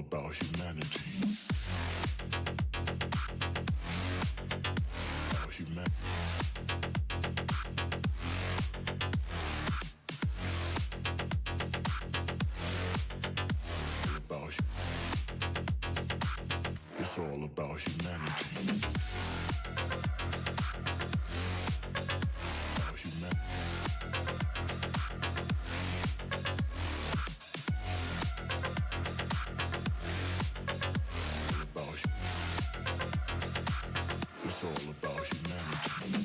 about humanity. About humanity. It's all about humanity. About humanity. It's all about humanity.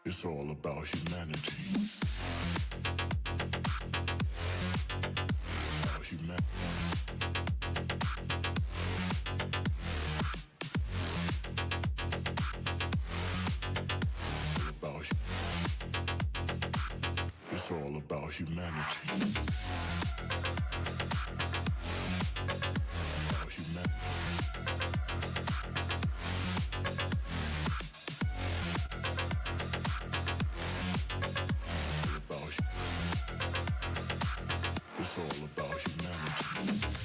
It's all about humanity. About humanity. It's all about humanity. About humanity. It's all about humanity.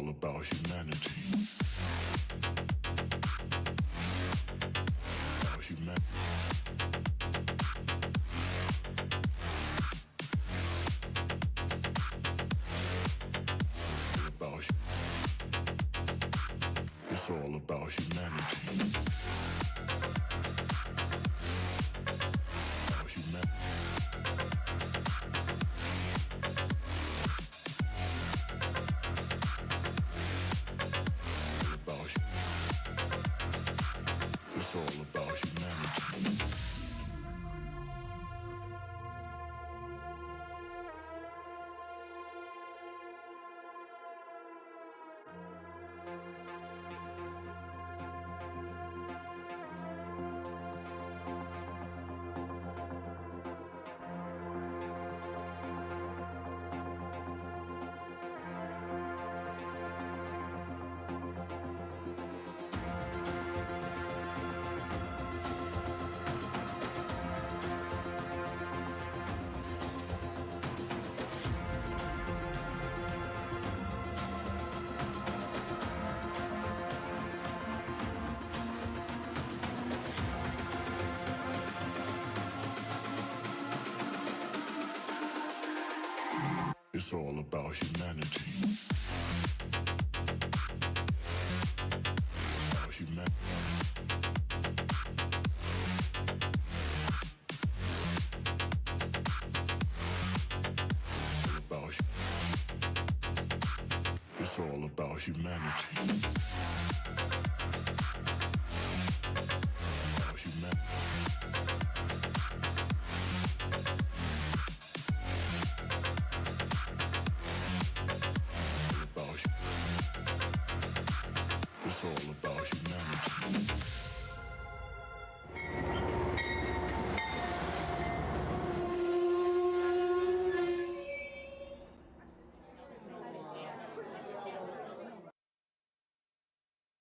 all about humanity. About humanity. It's all about humanity. About humanity. It's all about humanity. It's all about humanity. About humanity. It's all about humanity. About humanity. It's all about humanity.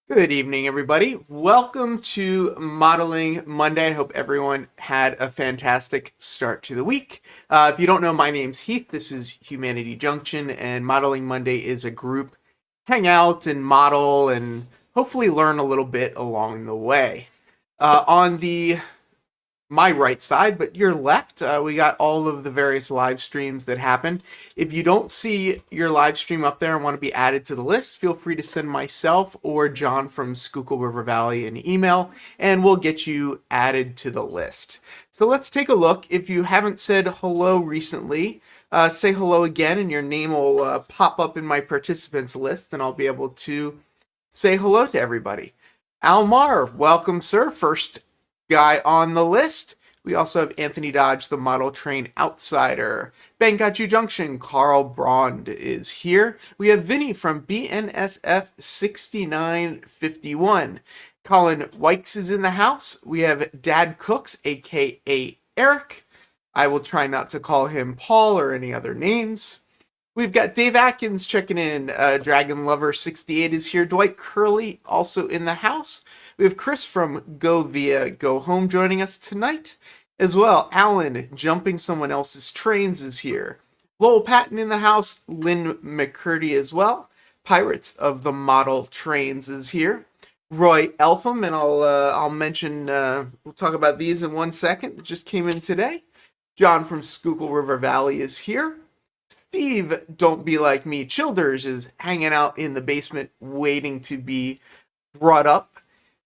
Good evening, everybody. Welcome to Modeling Monday. I hope everyone had a fantastic start to the week. If you don't know, my name's Heath. This is Humanity Junction, and Modeling Monday is a group hang out and model and hopefully learn a little bit along the way. On my right side, but your left, we got all of the various live streams that happen. If you don't see your live stream up there and want to be added to the list, feel free to send myself or John from Schuylkill River Valley an email, and we'll get you added to the list. So let's take a look. If you haven't said hello recently, say hello again, and your name will pop up in my participants list, and I'll be able to say hello to everybody. Almar, welcome, sir. First guy on the list. We also have Anthony Dodge, the model train outsider. Benghazi Junction, Carl Brond is here. We have Vinny from BNSF 6951. Colin Wykes is in the house. We have Dad Cooks, aka Eric. I will try not to call him Paul or any other names. We've got Dave Atkins checking in. Dragon Lover 68 is here. Dwight Curley also in the house. We have Chris from Go Via Go Home joining us tonight as well. Alan, Jumping Someone Else's Trains, is here. Lowell Patton in the house. Lynn McCurdy as well. Pirates of the Model Trains is here. Roy Elpham, and I'll mention, we'll talk about these in 1 second. It just came in today. John from Schuylkill River Valley is here. Steve, Don't Be Like Me Childers, is hanging out in the basement waiting to be brought up.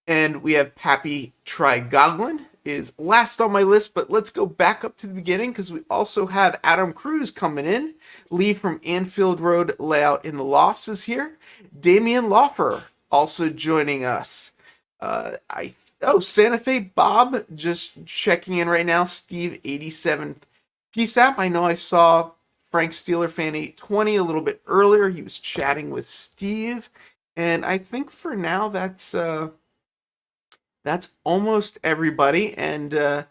And we have Pappy Trigoglin is last on my list, but let's go back up to the beginning because we also have Adam Cruz coming in. Lee from Anfield Road Layout in the Lofts is here. Damian Lawfer also joining us. Santa Fe Bob just checking in right now. Steve 87 PSAP. I know I saw Frank Steeler fan 820 a little bit earlier. He was chatting with Steve, and I think for now that's almost everybody, and the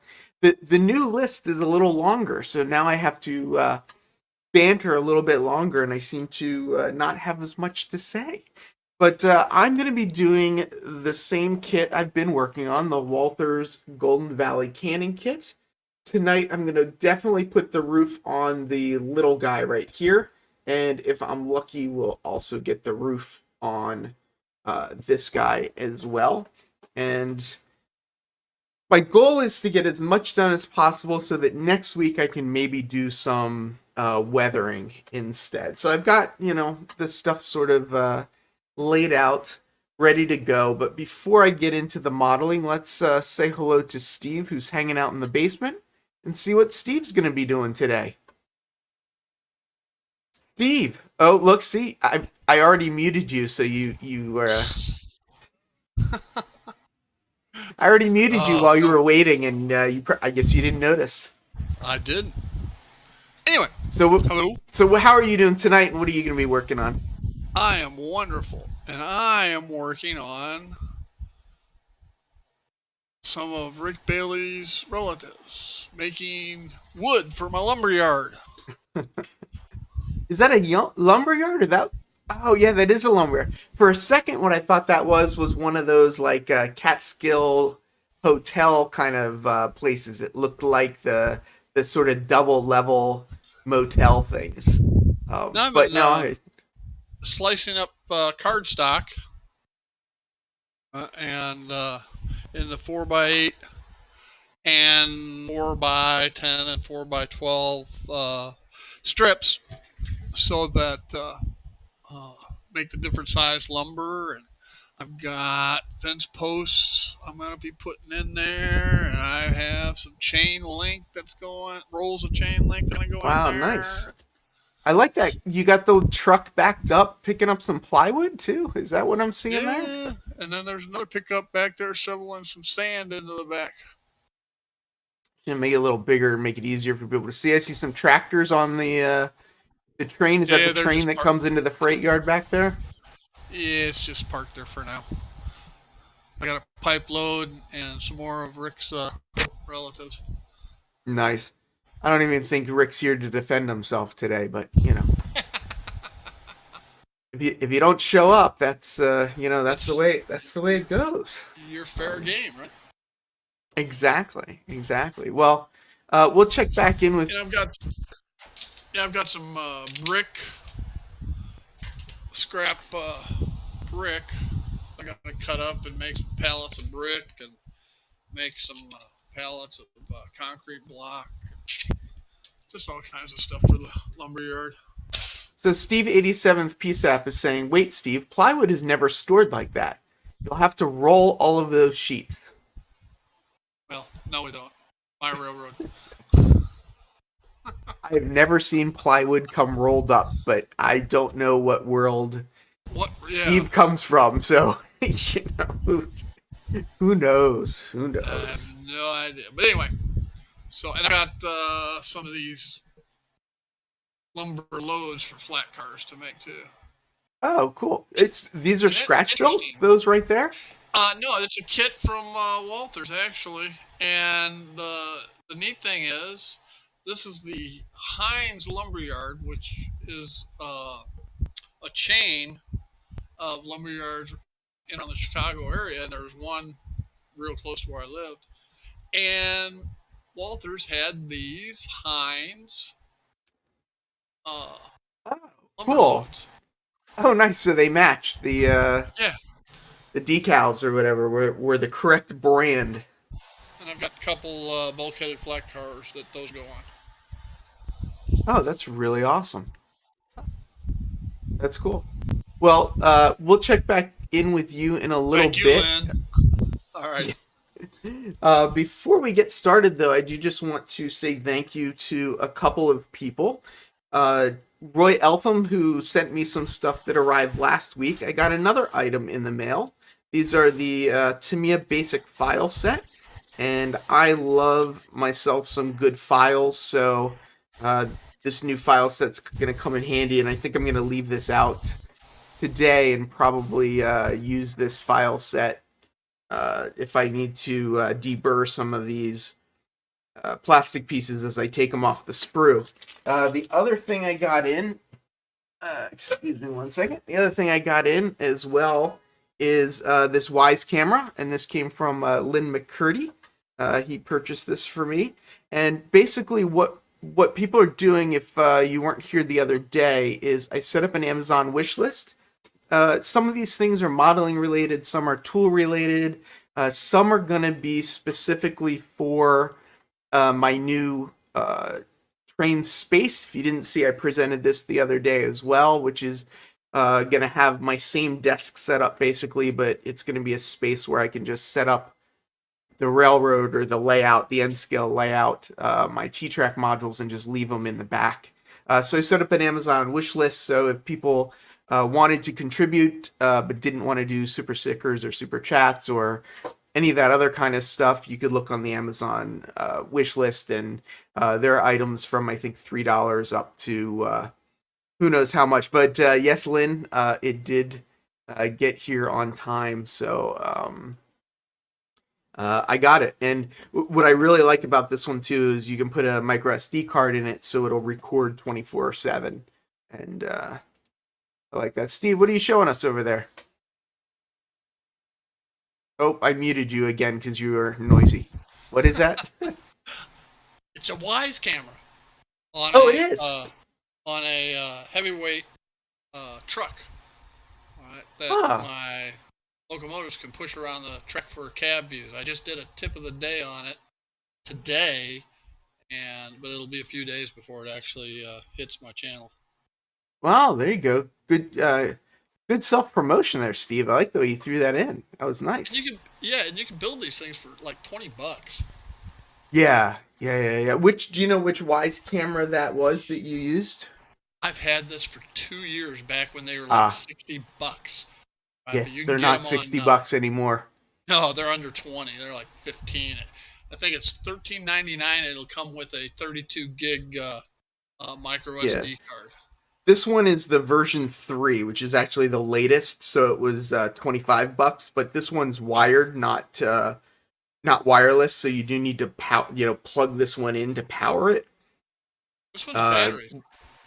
new list is a little longer, so now I have to banter a little bit longer, and I seem to not have as much to say. But I'm going to be doing the same kit I've been working on, the Walthers Golden Valley Cannon kit. Tonight I'm going to definitely put the roof on the little guy right here, And if I'm lucky, we'll also get the roof on this guy as well. And my goal is to get as much done as possible so that next week I can maybe do some weathering instead. So I've got, this stuff sort of laid out, ready to go. But before I get into the modeling, let's say hello to Steve, who's hanging out in the basement, and see what Steve's going to be doing today. Steve. Oh, look, see, I already muted you, so you I already muted you while you were waiting, and I guess you didn't notice. I did. Anyway, hello. So how are you doing tonight, and what are you going to be working on? I am wonderful, and I am working on some of Rick Bailey's relatives, making wood for my lumberyard. Is that a lumberyard, or that? Oh yeah, that is a lumberyard. For a second, what I thought that was one of those like Catskill hotel kind of places. It looked like the sort of double level motel things. But no, slicing up cardstock and in the 4x8 and 4x10 and 4x12 strips, so that make the different size lumber. And I've got fence posts I'm going to be putting in there, and I have some chain link that's going, rolls of chain link that I go in there. Wow, nice. I like that. You got the truck backed up, picking up some plywood too? Is that what I'm seeing there? Yeah, and then there's another pickup back there shoveling some sand into the back. Gonna make it a little bigger, make it easier for people to see. I see some tractors on the train. Is that the train that comes into the freight yard back there? Yeah, it's just parked there for now. I got a pipe load and some more of Rick's relatives. Nice. I don't even think Rick's here to defend himself today, but if you don't show up, that's that's the way it goes. You're fair game, right? Exactly. Well, we'll check back in with. And I've got some brick, scrap brick. I got to cut up and make some pallets of brick and make some pallets of concrete block. Just all kinds of stuff for the lumberyard. So Steve 87th PSAP is saying, wait, Steve, plywood is never stored like that. You'll have to roll all of those sheets. Well, no, we don't. My railroad. I've never seen plywood come rolled up, but I don't know what world Steve comes from. So, who knows? Who knows? I have no idea. But anyway, so, and I got some of these lumber loads for flat cars to make too. Oh, cool! These are scratch built. Those right there. No, it's a kit from Walthers actually, and the neat thing is, this is the Hines Lumberyard, which is a chain of lumberyards in the Chicago area, and there's one real close to where I lived. And Walthers had these Hines cool. loads. Oh, nice. So they matched the the decals or whatever were the correct brand. And I've got a couple bulkheaded flat cars that those go on. Oh, that's really awesome. That's cool. Well, we'll check back in with you in a little bit. Lynn. All right. Before we get started, though, I do just want to say thank you to a couple of people. Roy Eltham, who sent me some stuff that arrived last week. I got another item in the mail. These are the Tamiya Basic File Set, and I love myself some good files, so this new file set's going to come in handy, and I think I'm going to leave this out today and probably use this file set if I need to deburr some of these plastic pieces as I take them off the sprue. The other thing I got in, excuse me one second, the other thing I got in as well is this Wise camera, and this came from Lynn McCurdy. He purchased this for me, and basically what what people are doing, if you weren't here the other day, is I set up an Amazon wish list. Some of these things are modeling related, some are tool related, some are going to be specifically for my new train space. If you didn't see, I presented this the other day as well, which is going to have my same desk set up basically, but it's going to be a space where I can just set up the railroad or the layout, the N-scale layout, my T-Track modules, and just leave them in the back. So I set up an Amazon wish list, so if people wanted to contribute but didn't want to do super stickers or super chats or any of that other kind of stuff, you could look on the Amazon wish list, and there are items from, I think, $3 up to who knows how much. But yes, Lynn, it did get here on time, so I got it. And what I really like about this one too is you can put a micro SD card in it, so it'll record 24/7. And I like that. Steve, what are you showing us over there? Oh, I muted you again because you were noisy. What is that? It's a Wise camera. It is. On a heavyweight truck. All right, that my locomotives can push around the track for cab views. I just did a tip of the day on it today, but it'll be a few days before it actually hits my channel. Wow, there you go. Good self-promotion there, Steve. I like the way you threw that in. That was nice. And you can build these things for like $20. Yeah. Do you know which Wise camera that was that you used? I've had this for 2 years, back when they were like $60. Yeah, they're not $60 anymore. No, they're under 20. They're like 15. I think it's $13.99. It'll come with a 32 gig micro SD card. This one is the version 3, which is actually the latest. So it was $25, but this one's wired, not wireless. So you do need to plug this one in to power it. This one's battery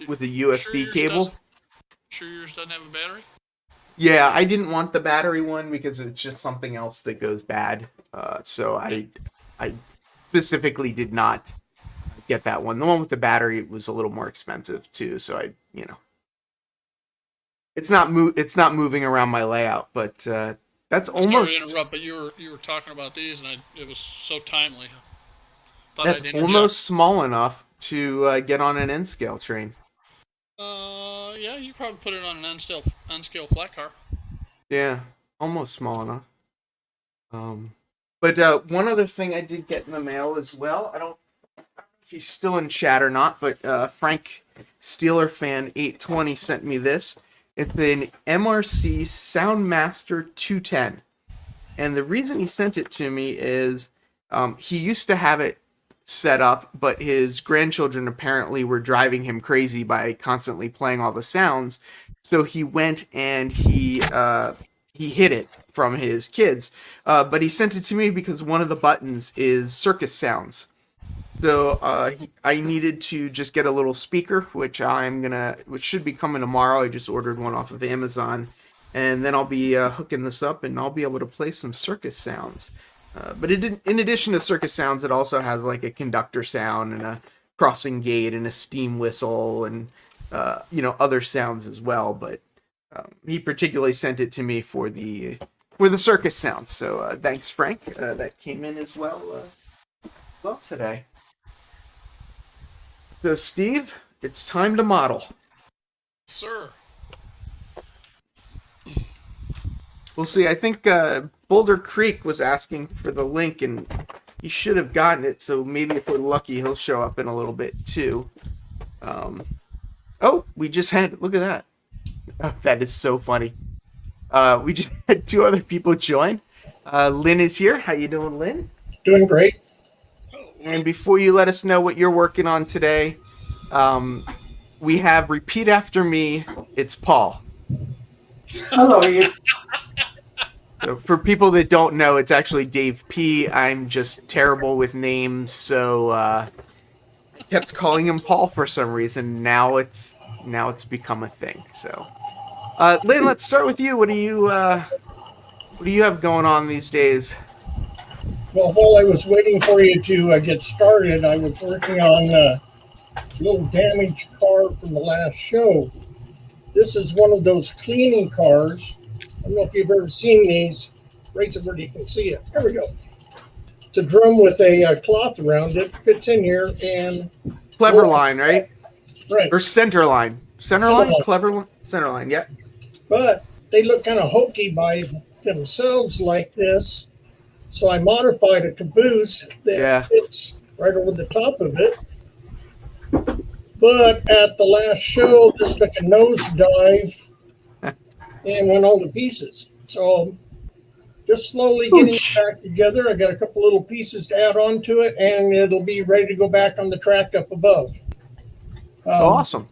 with a USB cable. Sure yours doesn't have a battery? Yeah, I didn't want the battery one because it's just something else that goes bad. So I specifically did not get that one. The one with the battery was a little more expensive too. So it's not moving around my layout, but that's almost. Sorry to interrupt, but you were talking about these, and it was so timely. That's almost small enough to get on an N-scale train. Yeah, you probably put it on an N-scale flat car. Yeah, almost small enough. But one other thing I did get in the mail as well. I don't know if he's still in chat or not, but Frank Steeler fan 820 sent me this. It's an MRC Soundmaster 210, and the reason he sent it to me is he used to have it set up, but his grandchildren apparently were driving him crazy by constantly playing all the sounds. So he went and he hid it from his kids. But he sent it to me because one of the buttons is circus sounds. So I needed to just get a little speaker, which should be coming tomorrow. I just ordered one off of Amazon, and then I'll be hooking this up, and I'll be able to play some circus sounds. But in addition to circus sounds, it also has like a conductor sound and a crossing gate and a steam whistle and other sounds as well. But he particularly sent it to me for the circus sounds. So thanks, Frank. That came in as well today. So Steve, it's time to model. Sir. We'll see. I think Boulder Creek was asking for the link, and he should have gotten it. So maybe if we're lucky, he'll show up in a little bit too. We just had. Look at that. Oh, that is so funny. We just had 2 other people join. Lynn is here. How you doing, Lynn? Doing great. And before you let us know what you're working on today, we have repeat after me. It's Paul. Hello, Ian. So for people that don't know, it's actually Dave P. I'm just terrible with names, so I kept calling him Paul for some reason. Now it's become a thing. So, Lynn, let's start with you. What do you have going on these days? Well, while I was waiting for you to get started, I was working on little damaged car from the last show. This is one of those cleaning cars. I don't know if you've ever seen these. Raise it where you can see it. There we go. It's a drum with a cloth around it. Fits in here and Clever line, right? right. Or center line. Center line? Clever line? Center line, yeah. But they look kind of hokey by themselves like this. So I modified a caboose that fits right over the top of it. But at the last show, this took a nosedive and went all to pieces. So just slowly getting it back together. I got a couple little pieces to add on to it, and it'll be ready to go back on the track up above. Awesome.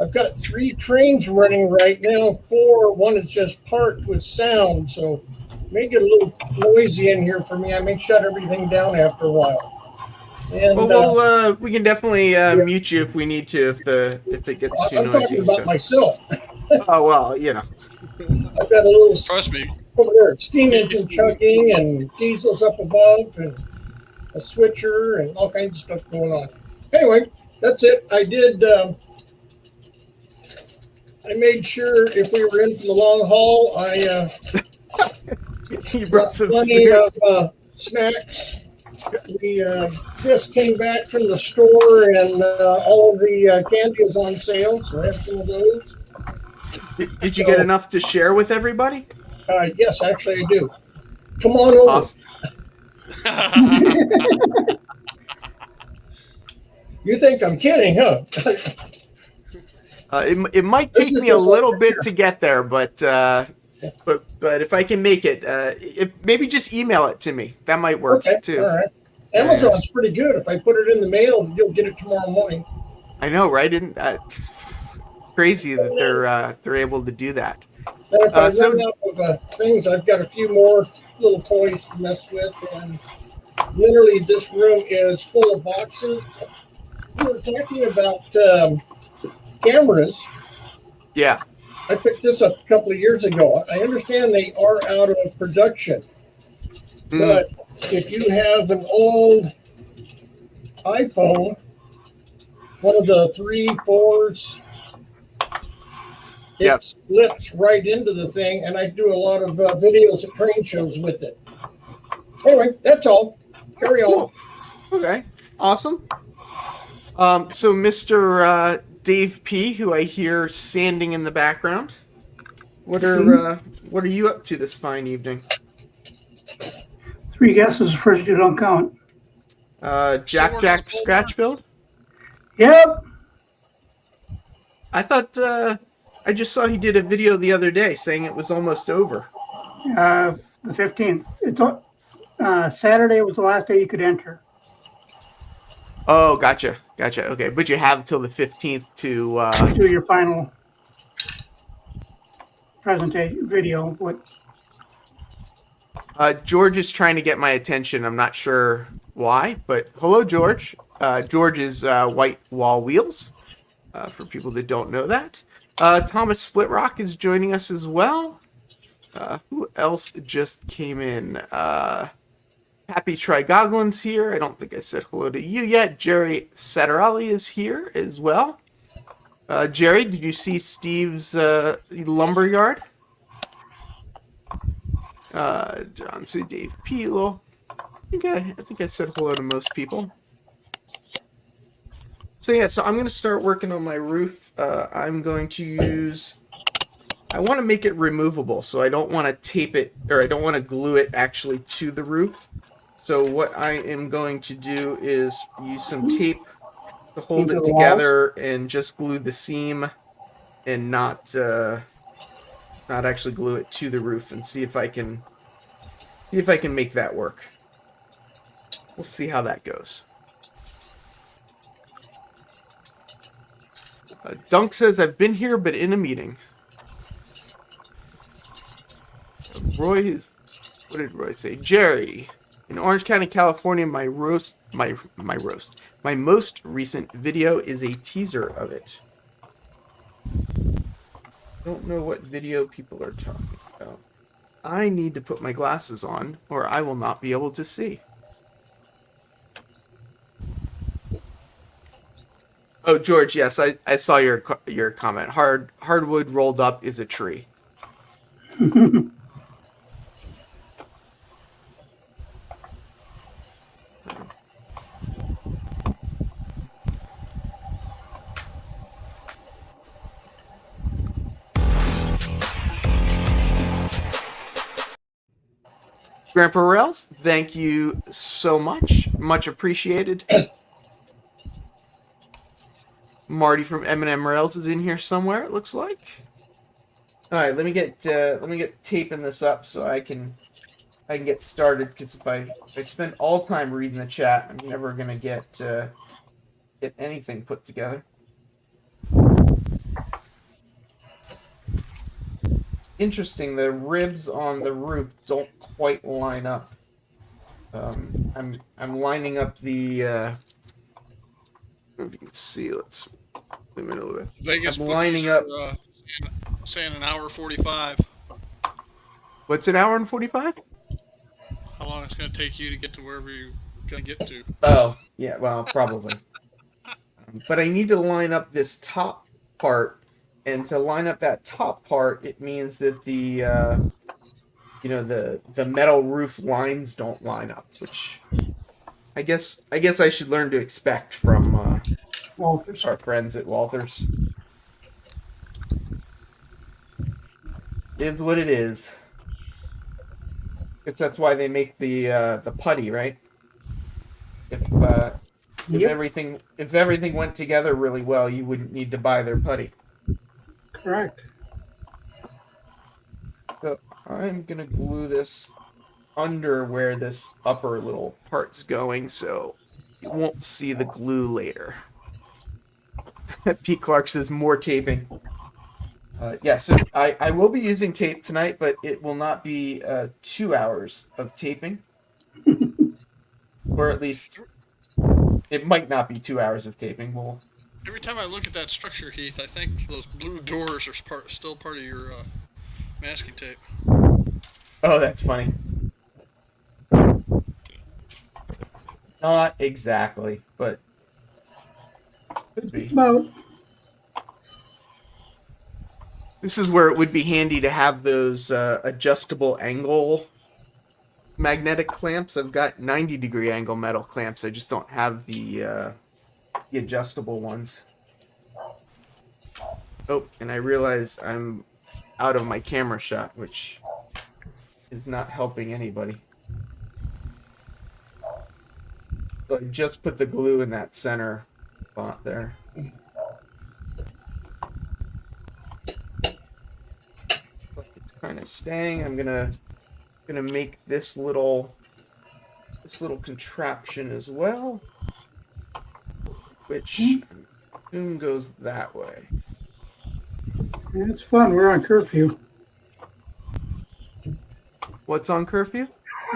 I've got 3 trains running right now. 4. One is just parked with sound, so may get a little noisy in here for me. I may shut everything down after a while. And, well, we can definitely mute you if we need to, if it gets too noisy. I'm talking about myself. Oh well, you know. I've got a little Trust me. over there, steam engine chugging and diesels up above and a switcher and all kinds of stuff going on. Anyway, that's it. I did. I made sure if we were in for the long haul, I you brought some plenty of snacks. We just came back from the store and all of the candy is on sale, so I have some of those. Did you get enough to share with everybody? Yes, actually I do. Come on over. Awesome. You think I'm kidding, huh? It might take me a little bit to get there, but if I can make it, maybe just email it to me. That might work too. All right. Amazon's pretty good. If I put it in the mail, you'll get it tomorrow morning. I know, right? Isn't that crazy that they're able to do that? And if I run out of things, I've got a few more little toys to mess with, and literally this room is full of boxes. We were talking about cameras. Yeah. I picked this up a couple of years ago. I understand they are out of production, but if you have an old iPhone, one of the 3, 4s, it slips right into the thing, and I do a lot of videos at train shows with it. Anyway, that's all. Carry on. Cool. Okay, awesome. So Mr. Dave P., who I hear sanding in the background, what are you up to this fine evening? 3 guesses, first you don't count. Jack scratch build? Yep. I thought I just saw he did a video the other day saying it was almost over. The 15th. It's Saturday was the last day you could enter. Oh, gotcha. Okay, but you have till the 15th to do your final presentation video. What? George is trying to get my attention. I'm not sure why, but hello, George. George is White Wall Wheels, for people that don't know that. Thomas Splitrock is joining us as well. Who else just came in? Happy Trigoglins here. I don't think I said hello to you yet. Jerry Satterali is here as well. Jerry, did you see Steve's lumberyard? John C. Dave Pelo. I think I said hello to most people. So yeah, so I'm going to start working on my roof. I'm going to use... I want to make it removable, so I don't want to tape it, or I don't want to glue it actually to the roof. So what I am going to do is use some tape to hold it together and just glue the seam and not actually glue it to the roof, and see if I can make that work. We'll see how that goes. Dunk says, I've been here, but in a meeting. What did Roy say? Jerry, in Orange County, California, my most recent video is a teaser of it. Don't know what video people are talking about. I need to put my glasses on, or I will not be able to see. Oh, George, yes, I saw your comment. Hardwood rolled up is a tree. Grandpa Rails, thank you so much. Much appreciated. Marty from NMRBO is in here somewhere, it looks like. Alright, let me get taping this up so I can get started, because if I spend all time reading the chat, I'm never gonna get anything put together. Interesting, the ribs on the roof don't quite line up. I'm lining up the. I don't know if you can see. Let's zoom in a little bit. Vegas I'm bookies lining are, up. saying an hour 45. What's an hour and 45? How long it's going to take you to get to wherever you're going to get to? Oh, yeah. Well, probably. But I need to line up this top part, and to line up that top part, it means that the the metal roof lines don't line up, which I guess I should learn to expect from Walthers. our friends at Walthers. Is what it is. Guess that's why they make the putty, right? If Yep. everything went together really well, you wouldn't need to buy their putty. Correct. So I'm gonna glue this under where this upper little part's going, so you won't see the glue later. Pete Clark says more taping. Yeah, so I will be using tape tonight, but it will not be 2 hours of taping. Or at least, it might not be 2 hours of taping. Well, Every time I look at that structure, Heath, I think those blue doors are still part of your masking tape. oh, that's funny. Not exactly, but could be. Well, This is where it would be handy to have those adjustable angle magnetic clamps. I've got 90-degree angle metal clamps. I just don't have the adjustable ones. Oh, and I realize I'm out of my camera shot, which is not helping anybody. So I just put the glue in that center spot there. It's kind of staying. I'm gonna make this little contraption as well, which I assume goes that way. it's fun. We're on curfew. What's on curfew?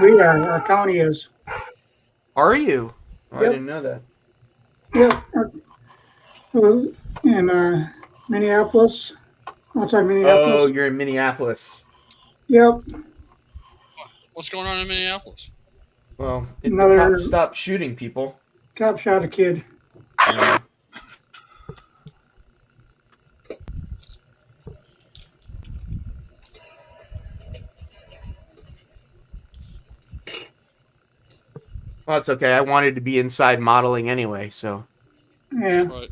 We are. Our county is. Are you? Oh, I Yep. didn't know that. Yep. In Minneapolis, outside Minneapolis. Oh, you're in Minneapolis. Yep. What's going on in Minneapolis? Well, the Another- cops stopped shooting people. Cop shot a kid. Well, it's okay. I wanted to be inside modeling anyway, so. Yeah. Right.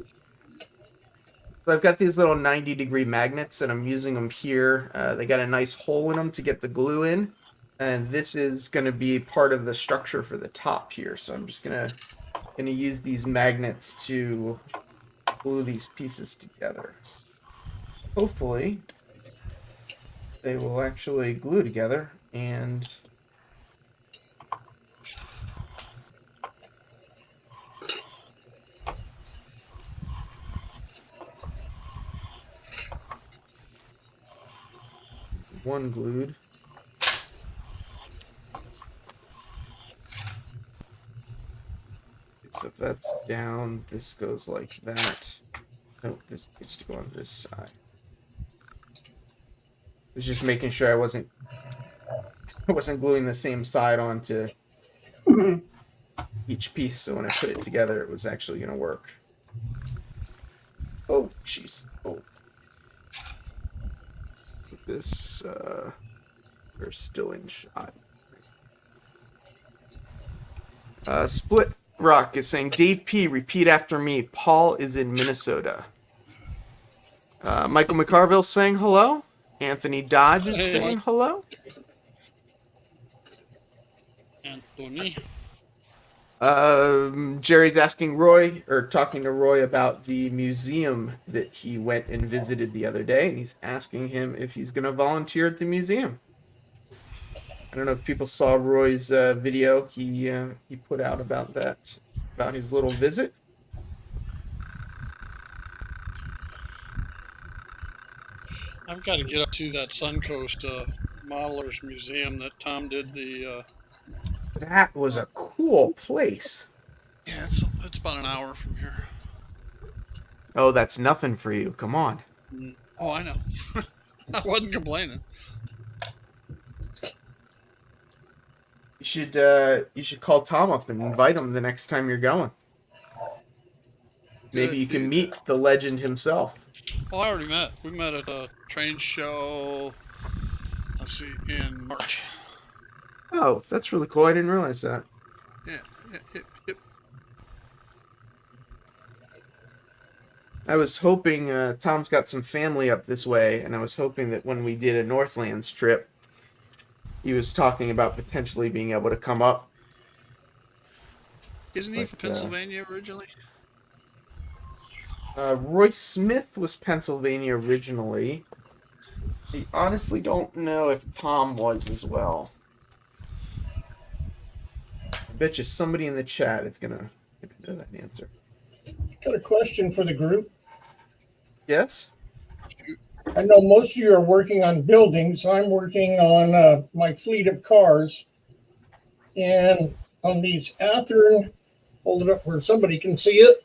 So I've got these little 90-degree magnets, and I'm using them here. They got a nice hole in them to get the glue in, and this is going to be part of the structure for the top here. So I'm just gonna use these magnets to glue these pieces together. Hopefully, they will actually glue together and. One glued. So if that's down, this goes like that. No, this needs to go on this side. I was just making sure I wasn't gluing the same side onto each piece, so when I put it together, it was actually going to work. Oh, jeez. Oh. This, we're still in shot. Split Rock is saying, Dave P, repeat after me. Paul is in Minnesota. Michael McCarville saying hello. Anthony Dodge is saying hello. Anthony. Jerry's asking Roy, or talking to Roy about the museum that he went and visited the other day, and he's asking him if he's going to volunteer at the museum. I don't know if people saw Roy's video he put out about that, about his little visit. I've got to get up to that Suncoast Modelers Museum that Tom did the. That was a cool place. Yeah, it's about an hour from here. Oh, that's nothing for you. Come on. Oh, I know. I wasn't complaining. You should call Tom up and invite him the next time you're going. Maybe you can meet the legend himself. Well, I already met. We met at a train show. Let's see, in March. Oh, that's really cool. I didn't realize that. Yeah. I was hoping Tom's got some family up this way, and I was hoping that when we did a Northlands trip, he was talking about potentially being able to come up. Isn't he from Pennsylvania originally? Roy Smith was Pennsylvania originally. I honestly don't know if Tom was as well. I bet you somebody in the chat is going to know that answer. Got a question for the group. Yes? I know most of you are working on buildings. I'm working on my fleet of cars. And on these Athearn, hold it up where somebody can see it.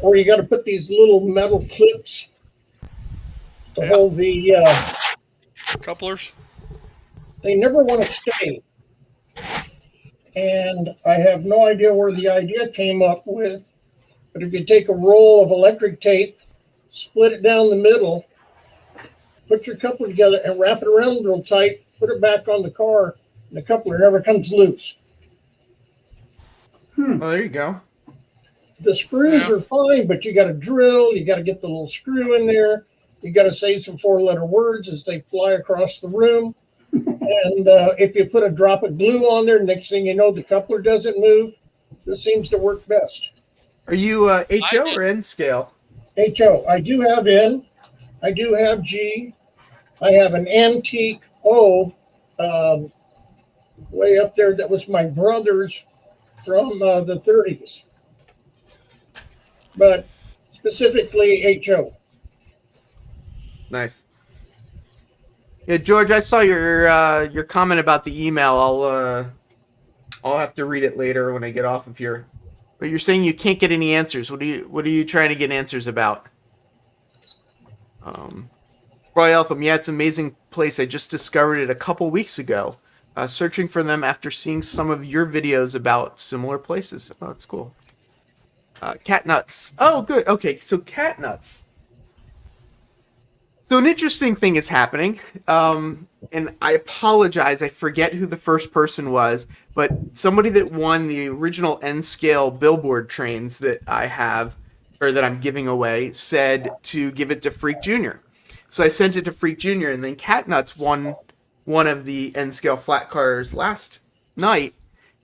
Or you got to put these little metal clips to hold the couplers. They never want to stay. And I have no idea where the idea came up with, but if you take a roll of electric tape, split it down the middle, put your coupler together and wrap it around real tight, put it back on the car, and the coupler never comes loose. Well, there you go. The screws are fine, but you got to drill, you got to get the little screw in there, you got to say some 4-letter words as they fly across the room. And if you put a drop of glue on there, next thing you know, the coupler doesn't move. This seems to work best. Are you HO or N scale? HO. I do have N. I do have G. I have an antique O way up there that was my brother's from the 30s. But specifically HO. Nice. Yeah, George, I saw your comment about the email. I'll have to read it later when I get off of here. But you're saying you can't get any answers. What are you trying to get answers about? Roy Eltham, yeah, it's an amazing place. I just discovered it a couple weeks ago. Searching for them after seeing some of your videos about similar places. Oh, that's cool. Cat nuts. Oh, good. Okay, so cat nuts. So an interesting thing is happening, and I apologize, I forget who the first person was, but somebody that won the original N-scale billboard trains that I have, or that I'm giving away, said to give it to Freak Jr. So I sent it to Freak Jr., and then Catnuts won one of the N-scale flat cars last night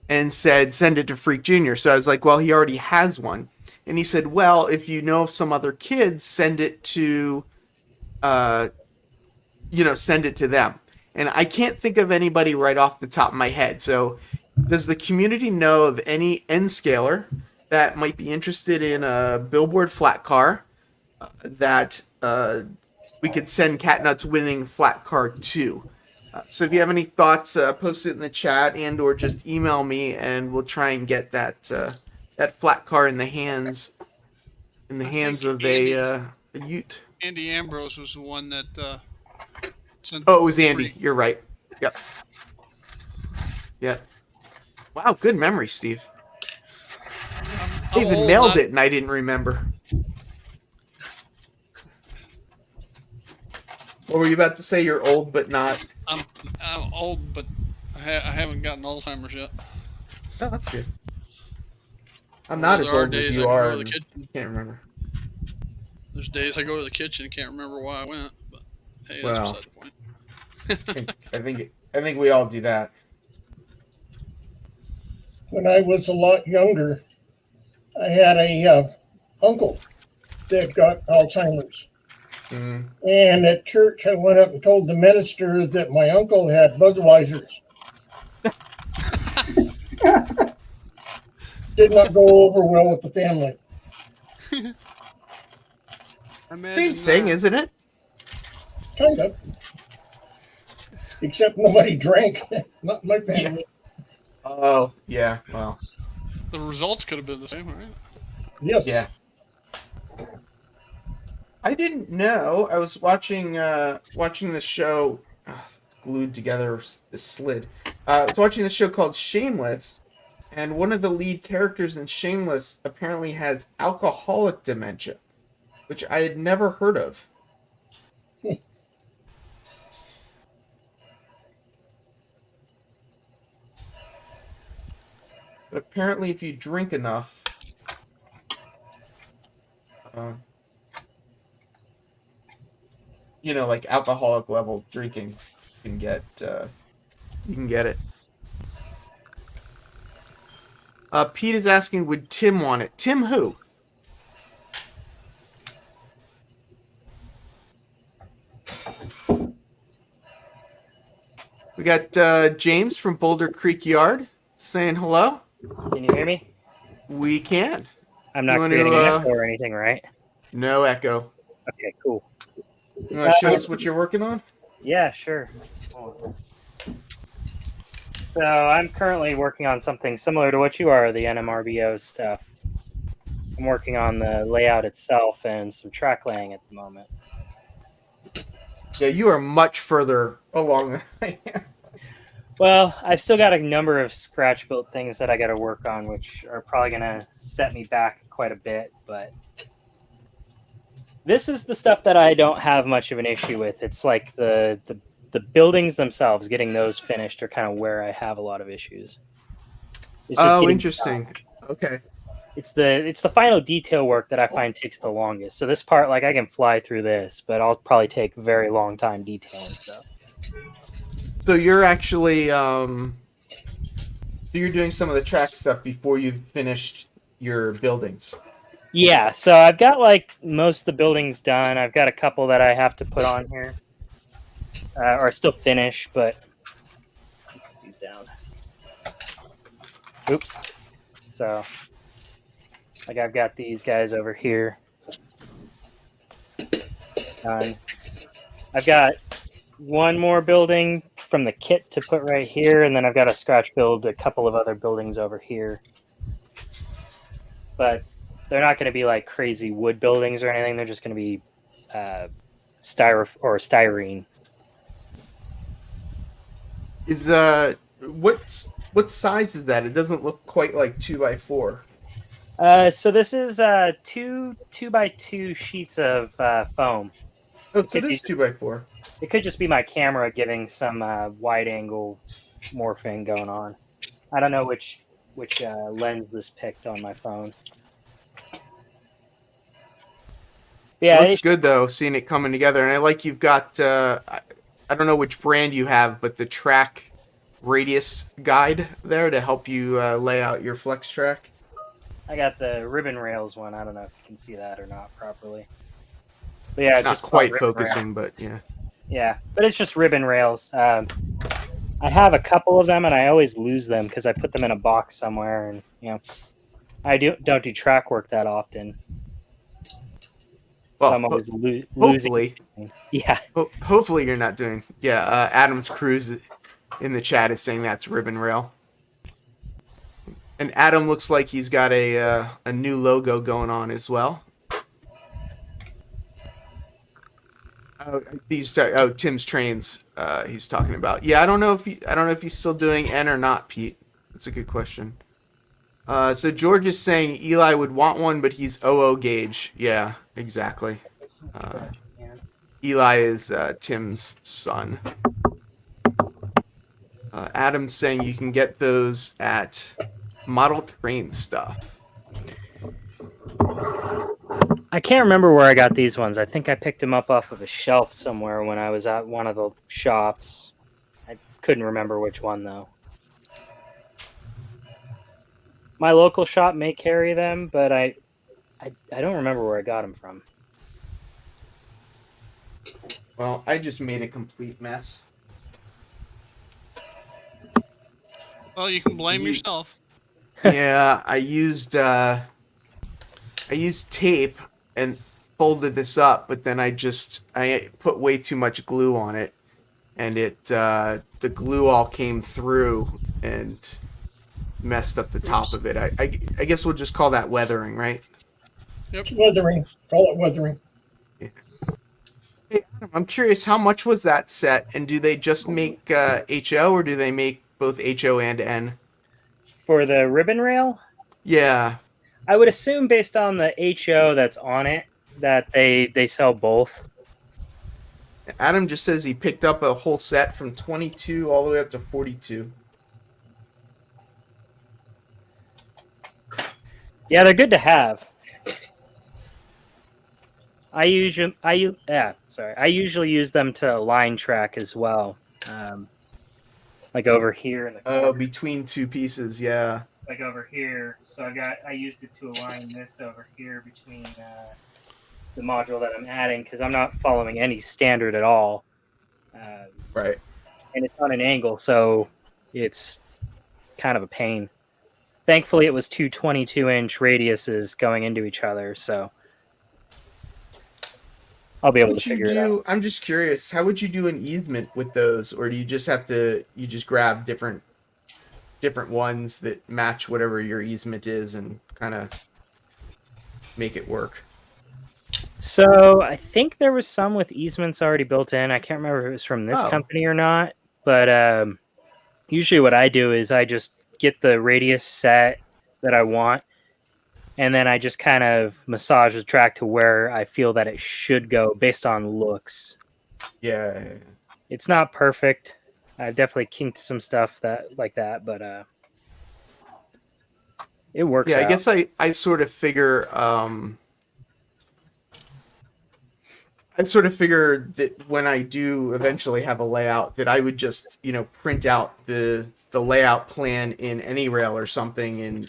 and said, send it to Freak Jr. So I was like, well, he already has one. And he said, well, if you know of some other kids, send it to... send it to them. And I can't think of anybody right off the top of my head. So does the community know of any N-scaler that might be interested in a billboard flat car that we could send Catnuts winning flat car to? So if you have any thoughts, post it in the chat and or just email me and we'll try and get that flat car in the hands of a Ute. Andy Ambrose was the one that sent. Oh, it was Andy. You're right. Yep. Yep. Wow, good memory, Steve. I even nailed it, and I didn't remember. What were you about to say? You're old, but not. I'm old, but I haven't gotten Alzheimer's yet. Oh, that's good. I'm not Although as there are old as days you I can are, go to the and kitchen. can't remember. There's days I go to the kitchen and can't remember why I went. But hey, that's Well, beside the point. I think we all do that. When I was a lot younger, I had a uncle that got Alzheimer's. Mm. And at church, I went up and told the minister that my uncle had Budweisers. Did not go over well with the family. Same thing, isn't it? Kind of. Except nobody drank. Not my family. Oh, yeah. Well, The results could have been the same, right? Yes. yeah. I didn't know. I was watching the show, glued together, slid. I was watching this show called Shameless, and one of the lead characters in Shameless apparently has alcoholic dementia, which I had never heard of. But apparently, if you drink enough, like alcoholic level drinking, you can get it. Pete is asking, would Tim want it? Tim who? We got James from Boulder Creek Yard saying hello. Can you hear me? We can. I'm not creating an echo or anything, right? No echo. Okay, cool. You want to show us what you're working on? Yeah, sure. So I'm currently working on something similar to what you are, the NMRBO stuff. I'm working on the layout itself and some track laying at the moment. Yeah, you are much further along than I am. Well, I've still got a number of scratch-built things that I got to work on, which are probably going to set me back quite a bit, but this is the stuff that I don't have much of an issue with. It's like the buildings themselves, getting those finished are kind of where I have a lot of issues. Oh, interesting. Okay. It's the final detail work that I find takes the longest. So this part, like, I can fly through this, but I'll probably take a very long time detailing stuff. So you're actually so you're doing some of the track stuff before you've finished your buildings. Yeah, so I've got like most of the buildings done. I've got a couple that I have to put on here, or still finish, but put these down. Oops. So, like, I've got these guys over here done. I've got one more building from the kit to put right here, and then I've got to scratch build a couple of other buildings over here. But they're not going to be like crazy wood buildings or anything. They're just going to be styrene. Is what size is that? It doesn't look quite like 2x4. So this is 2x2 sheets of foam. Oh, so it is 2x4. It could just be my camera giving some wide angle morphing going on. I don't know which lens this picked on my phone. Yeah, It looks good though, seeing it coming together, and I like you've got. I don't know which brand you have, but the track radius guide there to help you lay out your flex track. I got the ribbon rails one. I don't know if you can see that or not properly. But yeah, it's Not just quite focusing, but yeah. Yeah, but it's just ribbon rails. I have a couple of them, and I always lose them because I put them in a box somewhere, and I don't do track work that often. Well, so I'm always losing. hopefully, Yeah. Hopefully you're not doing. Yeah, Adams Cruz in the chat is saying that's ribbon rail. And Adam looks like he's got a new logo going on as well. Tim's trains. He's talking about. Yeah, I don't know if he's still doing N or not, Pete. That's a good question. So George is saying Eli would want one, but he's 00 gauge. Yeah, exactly. Eli is Tim's son. Adam's saying you can get those at Model Train Stuff. I can't remember where I got these ones. I think I picked them up off of a shelf somewhere when I was at one of the shops. I couldn't remember which one though. My local shop may carry them, but I don't remember where I got them from. Well, I just made a complete mess. Well, you can blame yourself. Yeah, I used tape and folded this up, but then I put way too much glue on it, and the glue all came through and messed up the top of it. I guess we'll just call that weathering, right? Yep. Weathering. Call it weathering. Hey, Adam, I'm curious, how much was that set, and do they just make HO, or do they make both HO and N? For the ribbon rail, Yeah. I would assume based on the HO that's on it that they sell both. Adam just says he picked up a whole set from 22 all the way up to 42. Yeah, they're good to have. I usually use them to line track as well. Like over here in the corner. Between two pieces, yeah. Like over here. So I used it to align this over here between the module that I'm adding because I'm not following any standard at all. Right. And it's on an angle, so it's kind of a pain. Thankfully, it was two 22-inch radiuses going into each other, so I'll be able to figure it out. I'm just curious, how would you do an easement with those, or do you just grab different ones that match whatever your easement is and kind of make it work? So I think there was some with easements already built in. I can't remember if it was from this company or not, but usually what I do is I just get the radius set that I want, and then I just kind of massage the track to where I feel that it should go based on looks. Yeah. It's not perfect. I've definitely kinked some stuff like that, but it works out. I guess I sort of figure that when I do eventually have a layout, that I would just, print out the layout plan in any rail or something in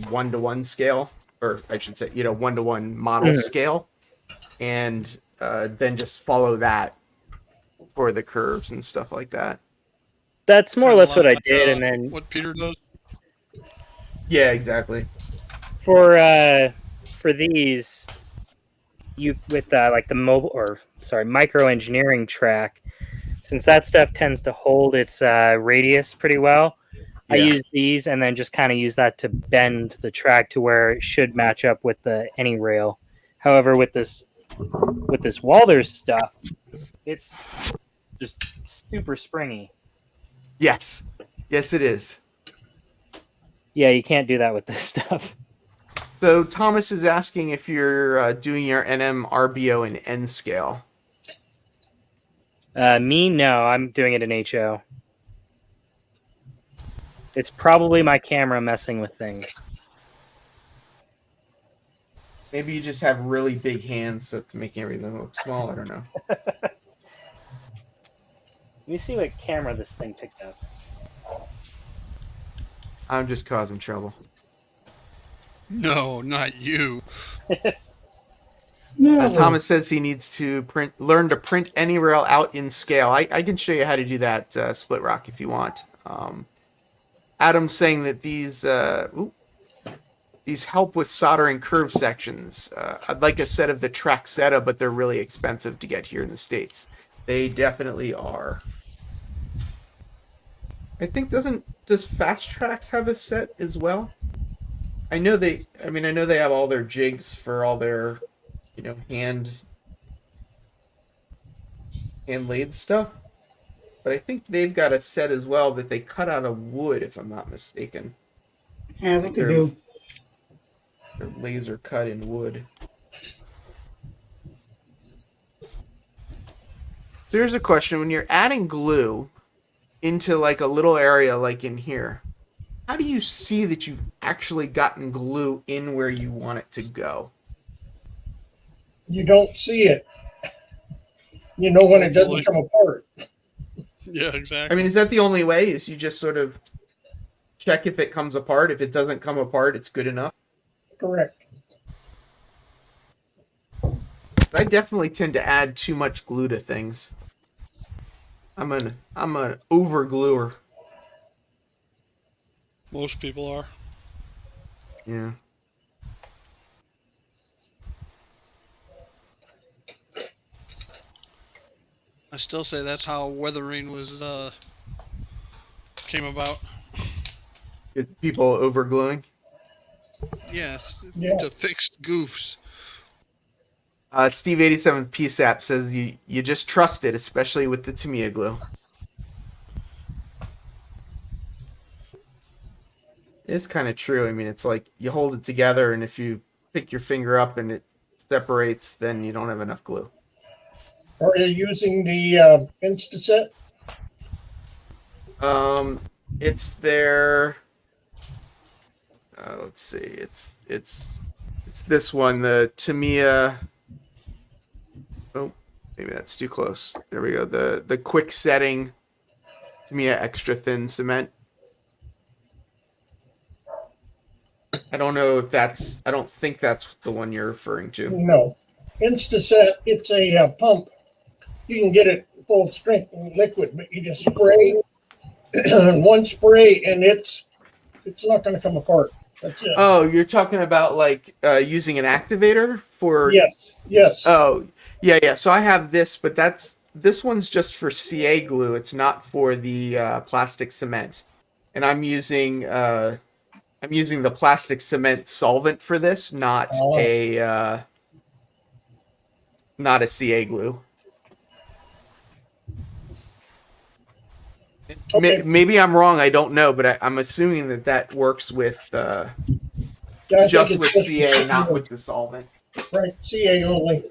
1-to-1 scale, or I should say, 1-to-1 model scale, and then just follow that for the curves and stuff like that. That's more or less what I did, and then what Peter does. Yeah, exactly. For these, you with like the micro engineering track, since that stuff tends to hold its radius pretty well. Yeah. I use these and then just kind of use that to bend the track to where it should match up with any rail. However, with this Walthers stuff, it's just super springy. Yes, it is. Yeah, you can't do that with this stuff. So Thomas is asking if you're doing your NMRBO in N scale. Me, no. I'm doing it in HO. It's probably my camera messing with things. Maybe you just have really big hands, so it's making everything look small. I don't know. Let me see what camera this thing picked up. I'm just causing trouble. No, not you. No. Thomas says he needs to learn to print any rail out in scale. I can show you how to do that, Split Rock, if you want. Adam's saying that these help with soldering curve sections. I'd like a set of the Traxetta, but they're really expensive to get here in the States. They definitely are. I think does Fast Tracks have a set as well? I know they have all their jigs for all their, hand laid stuff. But I think they've got a set as well that they cut out of wood, if I'm not mistaken. Yeah, I think they do. They're laser cut in wood. So here's a question: when you're adding glue into like a little area like in here, how do you see that you've actually gotten glue in where you want it to go? You don't see it. You know when it Hopefully. doesn't come apart. Yeah, I exactly. mean, is that the only way? Is you just sort of check if it comes apart? If it doesn't come apart, it's good enough. Correct. I definitely tend to add too much glue to things. I'm an over gluer. Most people are. Yeah. I still say that's how weathering was came about. People over gluing. Yes, Yeah. to fix goofs. Steve 87th PSAP says you just trust it, especially with the Tamiya glue. It's kind of true. I mean, it's like you hold it together, and if you pick your finger up and it separates, then you don't have enough glue. Are you using the Instaset? It's their. Let's see. It's this one, the Tamiya. Oh, maybe that's too close. There we go. The quick setting Tamiya extra thin cement. I don't know if that's. I don't think that's the one you're referring to. No. Instaset, it's a pump. You can get it full strength liquid, but you just spray one spray and it's not going to come apart. That's it. Oh, you're talking about like using an activator for. Yes. Oh, yeah. So I have this, but this one's just for CA glue. It's not for the plastic cement, and I'm using the plastic cement solvent for this, not a CA glue. Okay. Maybe I'm wrong. I don't know, but I'm assuming that works with Yeah, I just think with it's CA, not with the solvent. right. CA only.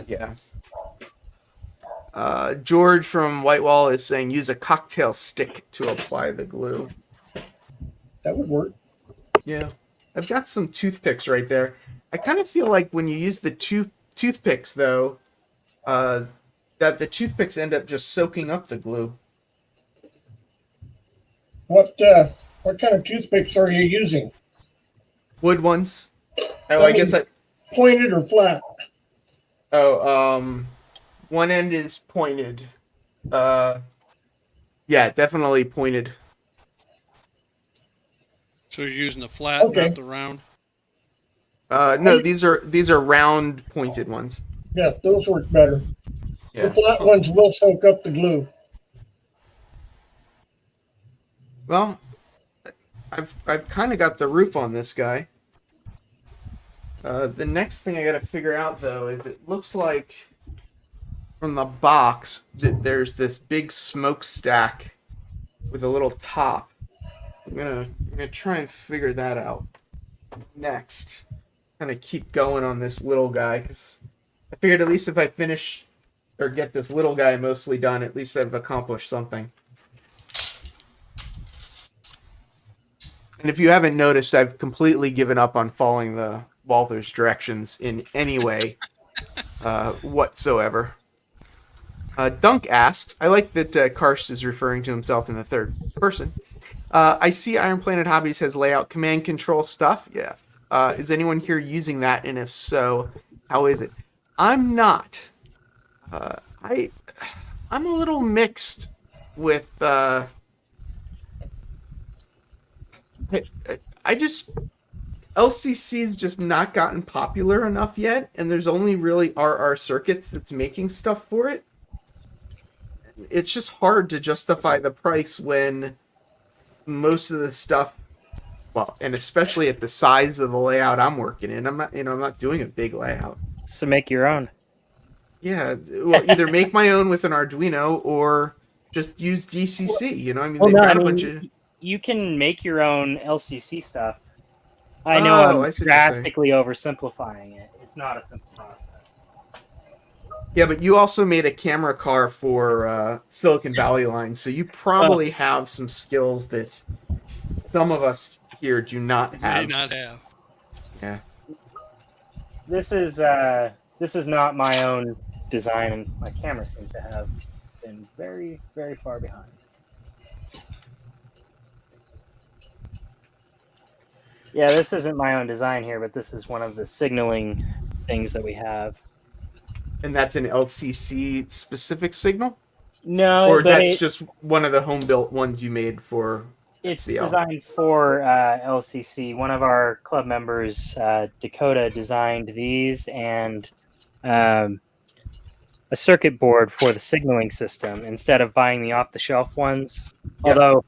Yeah. George from Whitewall is saying use a cocktail stick to apply the glue. That would work. Yeah. I've got some toothpicks right there. I kind of feel like when you use the toothpicks, though, that the toothpicks end up just soaking up the glue. What kind of toothpicks are you using? Wood ones. Oh, I guess Pointed or flat? one end is pointed. Yeah, definitely pointed. So you're using the flat, Okay. not the round. No, these are round pointed ones. Yeah, those work better. Yeah. The flat ones will soak up the glue. Well, I've kind of got the roof on this guy. The next thing I got to figure out though is it looks like from the box that there's this big smokestack with a little top. I'm gonna try and figure that out next. Kind of keep going on this little guy because I figured at least if I finish or get this little guy mostly done, at least I've accomplished something. And if you haven't noticed, I've completely given up on following the Walthers directions in any way whatsoever. Dunk asks, I like that Karst is referring to himself in the third person. I see Iron Planet Hobbies has layout command control stuff. Yeah. Is anyone here using that? And if so, how is it? I'm not. I'm a little mixed with LCC's just not gotten popular enough yet, and there's only really RR Circuits that's making stuff for it. It's just hard to justify the price when most of the stuff, well, and especially at the size of the layout I'm working in, I'm not doing a big layout. So make your own. Yeah, well, either make my own with an Arduino or just use DCC. I mean, Well, they've no, got I a bunch mean, of. you can make your own LCC stuff. I know I I'm see what you're saying. drastically oversimplifying it. It's not a simple process. Yeah, but you also made a camera car for Silicon Valley Line, so you probably have some skills that some of us here do not May have. not have. Yeah. This is not my own design, and my camera seems to have been very, very far behind. Yeah, this isn't my own design here, but this is one of the signaling things that we have. And that's an LCC specific signal? No, Or but that's just one of the home built ones you made for it's SVL? designed for LCC. One of our club members, Dakota, designed these and a circuit board for the signaling system instead of buying the off-the-shelf ones. Yep. Although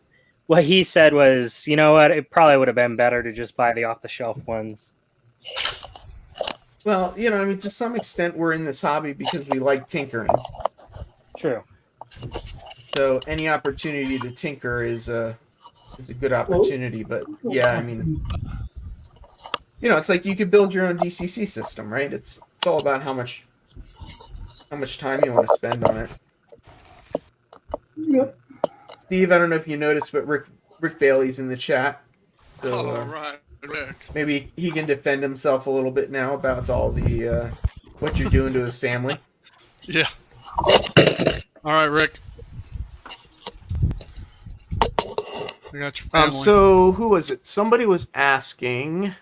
what he said was, you know what, it probably would have been better to just buy the off-the-shelf ones. Well, I mean, to some extent, we're in this hobby because we like tinkering. True. So any opportunity to tinker is a good opportunity. But yeah, I mean, it's like you could build your own DCC system, right? It's all about how much time you want to spend on it. Yep. Steve, I don't know if you noticed, but Rick Bailey's in the chat. So All right, Rick. maybe he can defend himself a little bit now about all the what you're doing to his family. Yeah. All right, Rick. I got your family. So who was it? Somebody was asking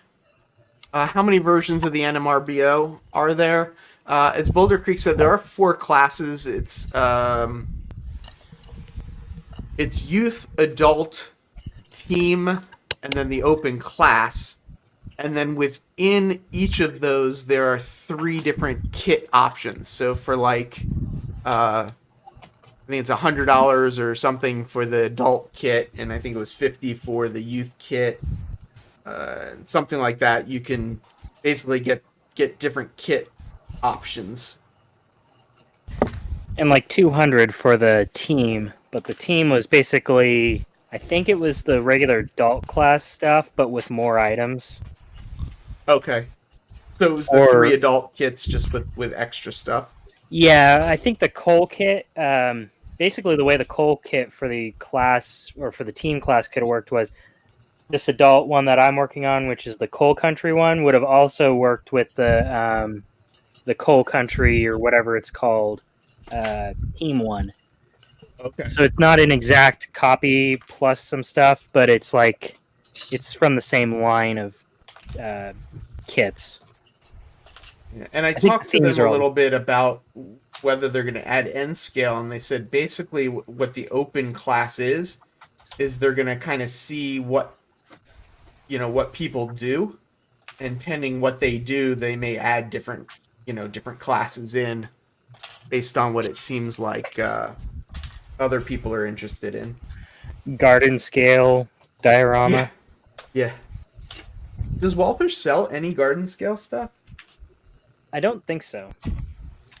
how many versions of the NMRBO are there? As Boulder Creek said, there are 4 classes. It's youth, adult, team, and then the open class. And then within each of those, there are 3 different kit options. So for like, I think it's $100 or something for the adult kit, and I think it was $50 for the youth kit, something like that. You can basically get different kit options. And like 200 for the team, but the team was basically, I think it was the regular adult class stuff, but with more items. Okay. So it was the 3 adult kits just with extra stuff? Yeah, I think the coal kit, basically the way the coal kit for the class, or for the team class could have worked was this adult one that I'm working on, which is the coal country one, would have also worked with the coal country, or whatever it's called, team one. Okay. So it's not an exact copy plus some stuff, but it's like, it's from the same line of kits. Yeah. And I talked to them a little bit about whether they're going to add N scale, and they said basically what the open class is they're going to kind of see what people do, and pending what they do, they may add different classes in based on what it seems like other people are interested in. Garden scale diorama. Yeah. Does Walther sell any garden scale stuff? I don't think so.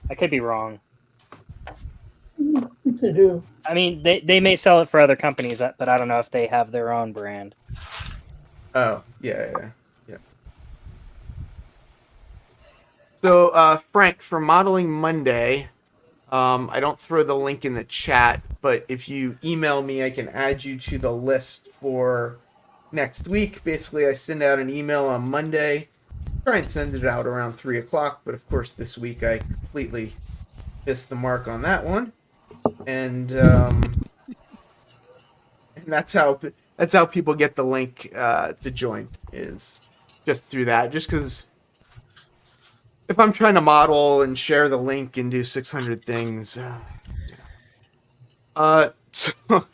I could be wrong. I think they do. I mean, they may sell it for other companies, but I don't know if they have their own brand. Oh, yeah. So, Frank, for Modeling Monday, I don't throw the link in the chat, but if you email me, I can add you to the list for next week. Basically, I send out an email on Monday, try and send it out around 3 o'clock, but of course this week I completely missed the mark on that one. And that's how people get the link to join, is just through that. Just because if I'm trying to model and share the link and do 600 things, so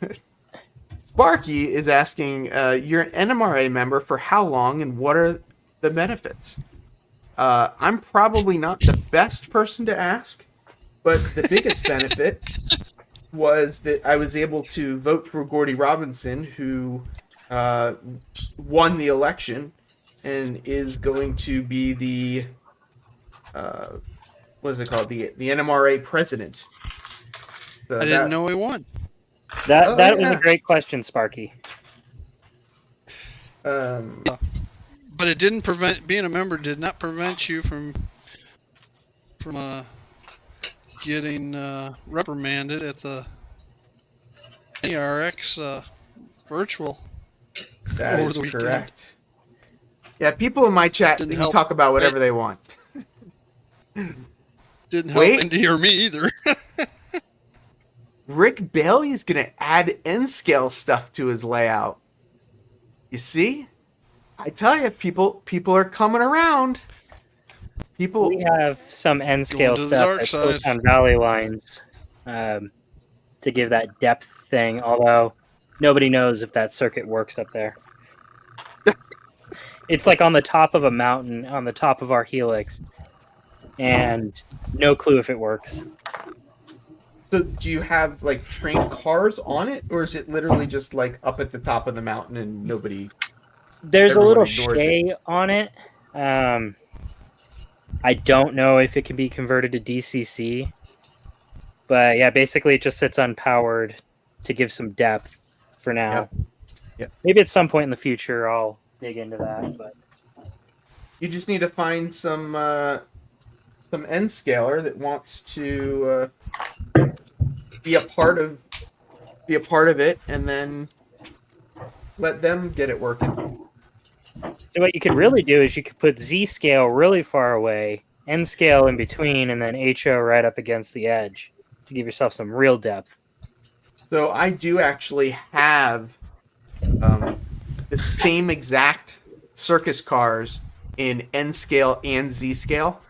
Sparky is asking, you're an NMRA member for how long and what are the benefits? I'm probably not the best person to ask, but the biggest benefit was that I was able to vote for Gordy Robinson, who won the election and is going to be the what is it called? The NMRA president. So I didn't know he won. That was a great question, Sparky. But it didn't prevent, being a member did not prevent you from getting reprimanded at the ARX virtual That over is the weekend. correct. Yeah, people in my chat Didn't can help. talk about whatever they want. Didn't help Wait. Indy or me either. Rick Bailey is going to add N-scale stuff to his layout. You see? I tell you, people are coming around. People, We have some N scale Going to the stuff dark at side. Silicon Valley lines to give that depth thing, although nobody knows if that circuit works up there. It's like on the top of a mountain, on the top of our helix, and no clue if it works. so do you have like trained cars on it, or is it literally just like up at the top of the mountain and nobody? There's a Everyone little ignores shade on it. I don't know if it can be converted to DCC, but yeah, basically it just sits unpowered to give some depth for now. Yep. Maybe at some point in the future I'll dig into that. But You just need to find some N-scaler that wants to be a part of it, and then let them get it working. so what you could really do is you could put Z scale really far away, N scale in between, and then HO right up against the edge to give yourself some real depth. So I do actually have the same exact circus cars in N scale and Z scale,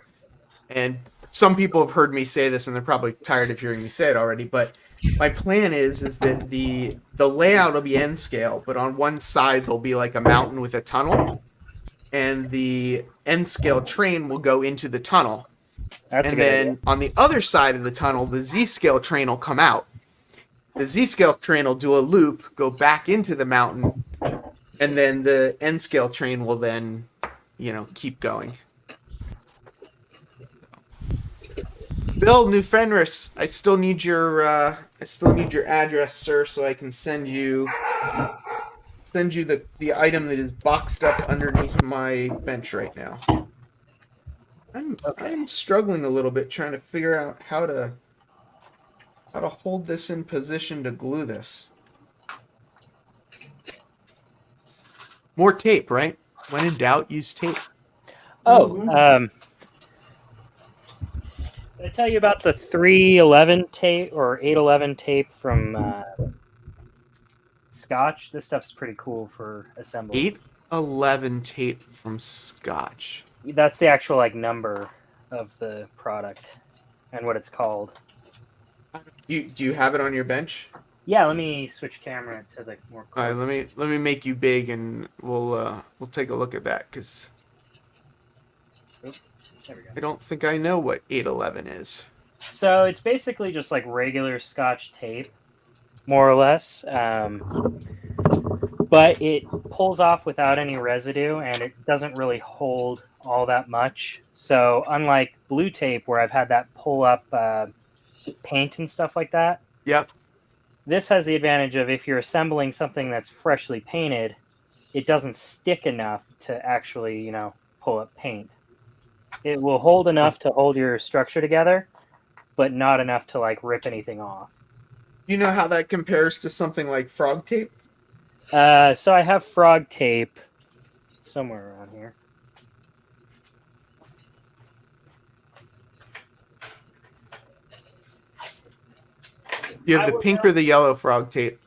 and some people have heard me say this, and they're probably tired of hearing me say it already. But my plan is that the layout will be N scale, but on one side there'll be like a mountain with a tunnel, and the N scale train will go into the tunnel. That's a And good then idea. on the other side of the tunnel, the Z-scale train will come out. The Z-scale train will do a loop, go back into the mountain, and then the N-scale train will then, keep going. Bill, New Fenris, I still need your address, sir, so I can send you the item that is boxed up underneath my bench right now. I'm struggling a little bit trying to figure out how to hold this in position to glue this. More tape, right? When in doubt, use tape. Oh, did I tell you about the 311 tape or 811 tape from Scotch? This stuff's pretty cool for assembly. 811 tape from Scotch. That's the actual number of the product and what it's called. Do you have it on your bench? Yeah, let me switch camera to the more All right, close. let me make you big, and we'll take a look at that, because There we go. I don't think I know what 811 is. So it's basically just like regular Scotch tape, more or less. But it pulls off without any residue, and it doesn't really hold all that much. So unlike blue tape, where I've had that pull up paint and stuff like that, Yep. this has the advantage of if you're assembling something that's freshly painted, it doesn't stick enough to actually, pull up paint. It will hold enough to hold your structure together, but not enough to rip anything off. You know how that compares to something like frog tape? So I have frog tape somewhere around here. You have I the would pink not- or the yellow frog tape,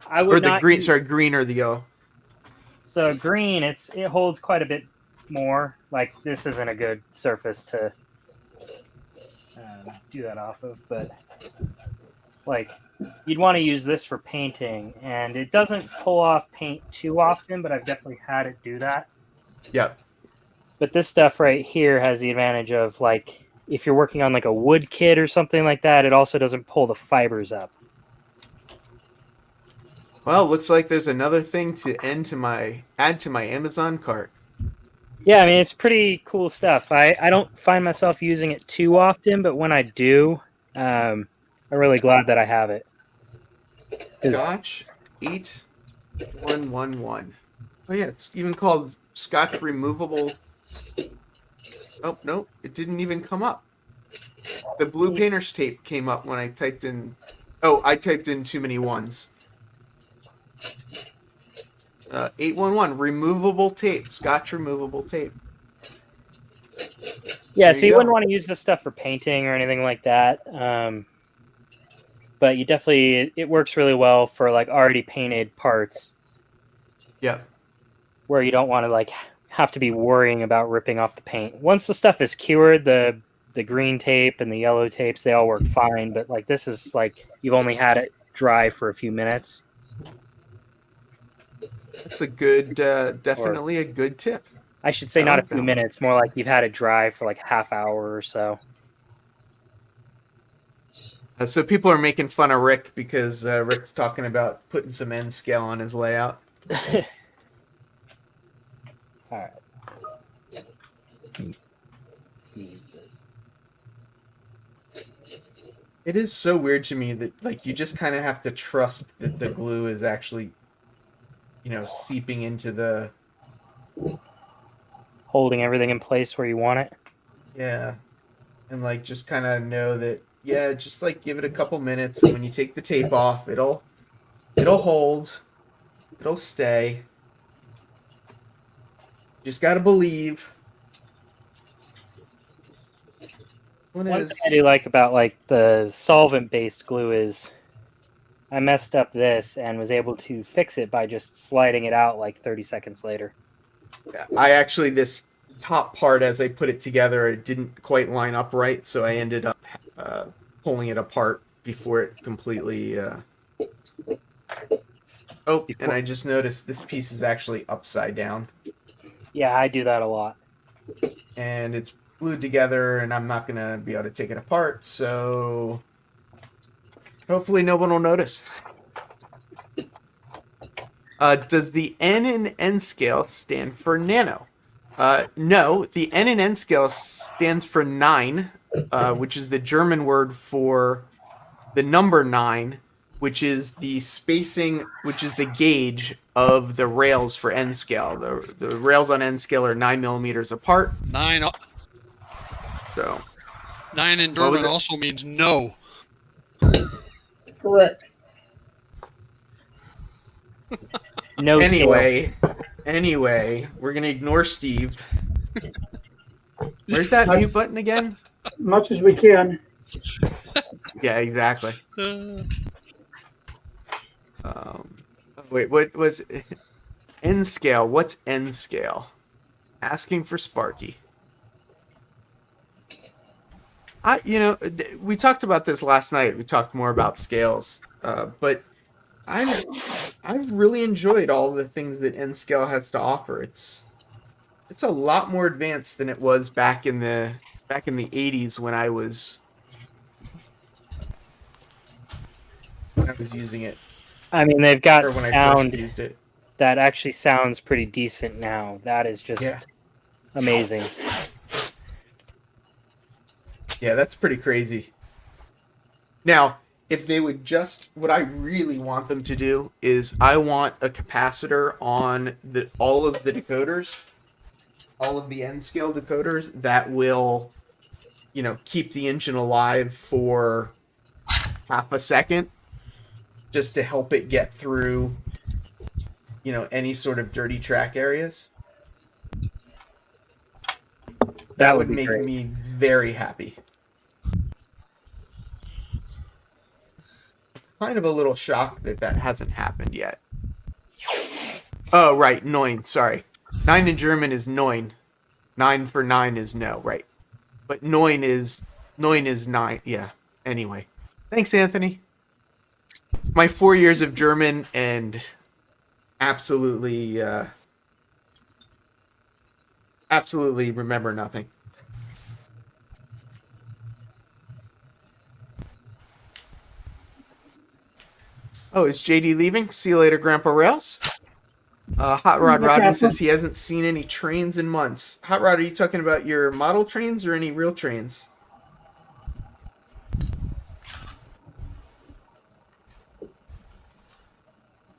I or would the not green. use- Sorry, green or the yellow. So green, it holds quite a bit more. This isn't a good surface to do that off of, but you'd want to use this for painting, and it doesn't pull off paint too often, but I've definitely had it do that. Yep. But this stuff right here has the advantage of if you're working on a wood kit or something like that, it also doesn't pull the fibers up. Well, looks like there's another thing to add to my Amazon cart. Yeah, I mean, it's pretty cool stuff. I don't find myself using it too often, but when I do, I'm really glad that I have it. Scotch 8111. Oh yeah, it's even called Scotch removable. Oh no, it didn't even come up. The blue painter's tape came up when I typed in. Oh, I typed in too many ones. 811 removable tape, Scotch removable tape. Yeah, There so you you wouldn't go. want to use this stuff for painting or anything like that. But you definitely, it works really well for like already painted parts Yeah. where you don't want to like have to be worrying about ripping off the paint. Once the stuff is cured, the green tape and the yellow tapes, they all work fine. But like this is like you've only had it dry for a few minutes. That's a good, definitely a good tip. I should say I not like a few that one. minutes, more like you've had it dry for like a half hour or so. So people are making fun of Rick because Rick's talking about putting some N scale on his layout. All right. It is so weird to me that like you just kind of have to trust that the glue is actually, seeping into the. Holding everything in place where you want it. Yeah. And like just kind of know that, yeah, just like give it a couple minutes, and when you take the tape off, it'll hold. It'll stay. Just gotta believe. One thing I do like about like the solvent-based glue is I messed up this and was able to fix it by just sliding it out like 30 seconds later. I actually, this top part, as I put it together, it didn't quite line up right, so I ended up pulling it apart before it completely. And I just noticed this piece is actually upside down. Yeah, I do that a lot. And it's glued together, and I'm not going to be able to take it apart, so hopefully no one will notice. Does the N in N scale stand for nano? No, the N in N scale stands for 9, which is the German word for the number 9, which is the spacing, which is the gauge of the rails for N scale. The rails on N scale are 9 millimeters apart. 9 So 9 in What was German it? also means no. Correct. No anyway, we're gonna ignore Steve. Where's that mute button again? Much as we can. Yeah, exactly. Uh, Wait, what was N scale? What's N scale? Asking for Sparky. We talked about this last night. We talked more about scales, but I've really enjoyed all the things that N scale has to offer. It's a lot more advanced than it was back in the 80s when I was using it. I mean, they've got Or when I sound first used it. that actually sounds pretty decent now. That is just amazing. Yeah, that's pretty crazy. Now, if they would what I really want them to do is I want a capacitor on all of the decoders, all of the N scale decoders that will, keep the engine alive for half a second, just to help it get through, any sort of dirty track areas. That would make me very happy. Kind of a little shocked that hasn't happened yet. Oh, right, 9, sorry. 9 in German is 9. 9 for 9 is no, right. But 9 is 9, yeah. Anyway. Thanks, Anthony. My 4 years of German and absolutely remember nothing. Oh, is JD leaving? See you later, Grandpa Rails. Hot Rod Rodney says he hasn't seen any trains in months. Hot Rod, are you talking about your model trains or any real trains?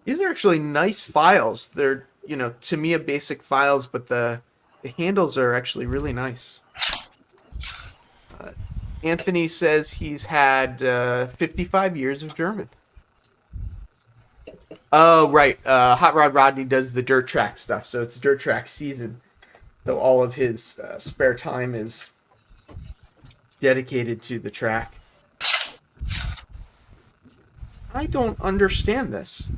These are actually nice files. They're, Tamiya basic files, but the handles are actually really nice. Anthony says he's had 55 years of German. Oh, right. Hot Rod Rodney does the dirt track stuff, so it's dirt track season. So all of his spare time is dedicated to the track. I don't understand this.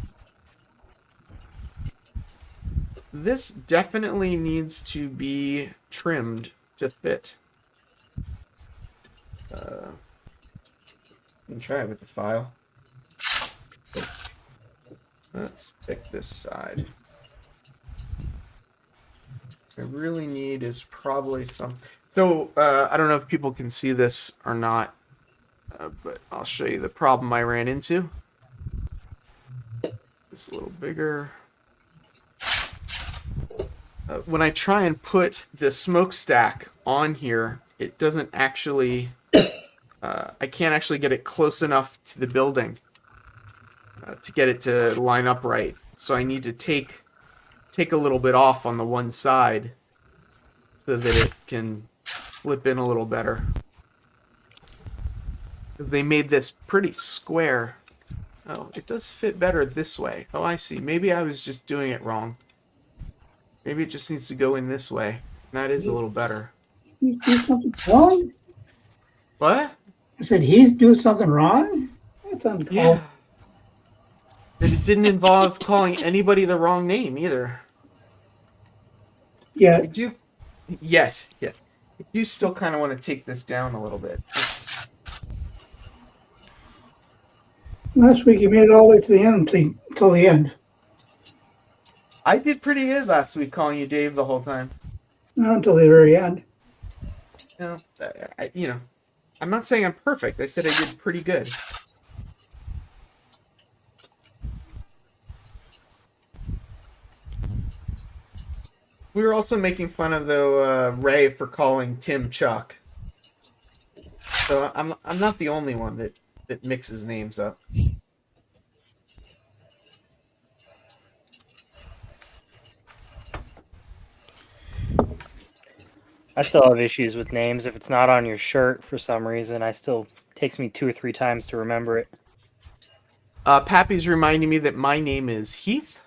This definitely needs to be trimmed to fit. You can try it with the file. Let's pick this side. What I really need is probably some. So I don't know if people can see this or not, but I'll show you the problem I ran into. This a little bigger. When I try and put the smokestack on here, it doesn't actually. I can't actually get it close enough to the building to get it to line up right. So I need to take a little bit off on the one side so that it can slip in a little better. Because they made this pretty square. Oh, it does fit better this way. Oh, I see. Maybe I was just doing it wrong. Maybe it just needs to go in this way. That is a little better. He's doing something wrong? What? I said he's doing something wrong? That's uncalled. Yeah. And it didn't involve calling anybody the wrong name either. Yeah, I do. Yes. I do still kind of want to take this down a little bit. last week you made it all the way to the end until the end. I did pretty good last week calling you Dave the whole time. Not until the very end. I'm not saying I'm perfect. I said I did pretty good. We were also making fun of Ray for calling Tim Chuck. So I'm not the only one that mixes names up. I still have issues with names. If it's not on your shirt for some reason, takes me 2 or 3 times to remember it. Pappy's reminding me that my name is Heath.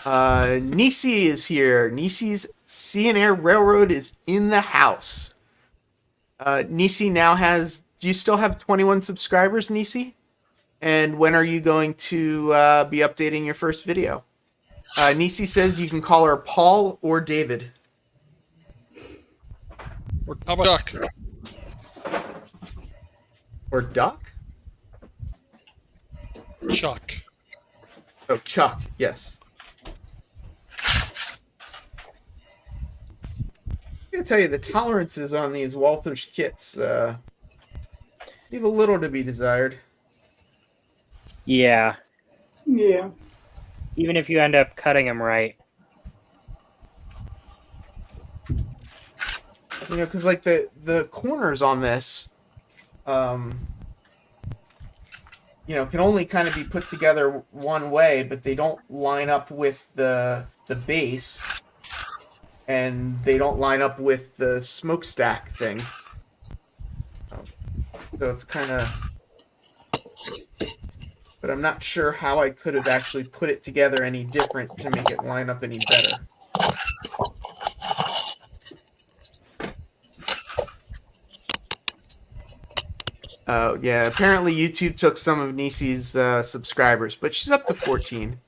Nisi is here. Nisi's Sea and Air Railroad is in the house. Nisi now has... Do you still have 21 subscribers, Nisi? And when are you going to be updating your first video? Nisi says you can call her Paul or David. Or how about Duck? Or Duck? Chuck. Oh, Chuck, yes. I gotta tell you, the tolerances on these Walthers kits leave a little to be desired. Yeah. Yeah. Even if you end up cutting them right. You know, because like the corners on this, can only kind of be put together one way, but they don't line up with the base, and they don't line up with the smokestack thing. So it's kind of... But I'm not sure how I could have actually put it together any different to make it line up any better. Yeah, apparently YouTube took some of Nisi's subscribers, but she's up to 14.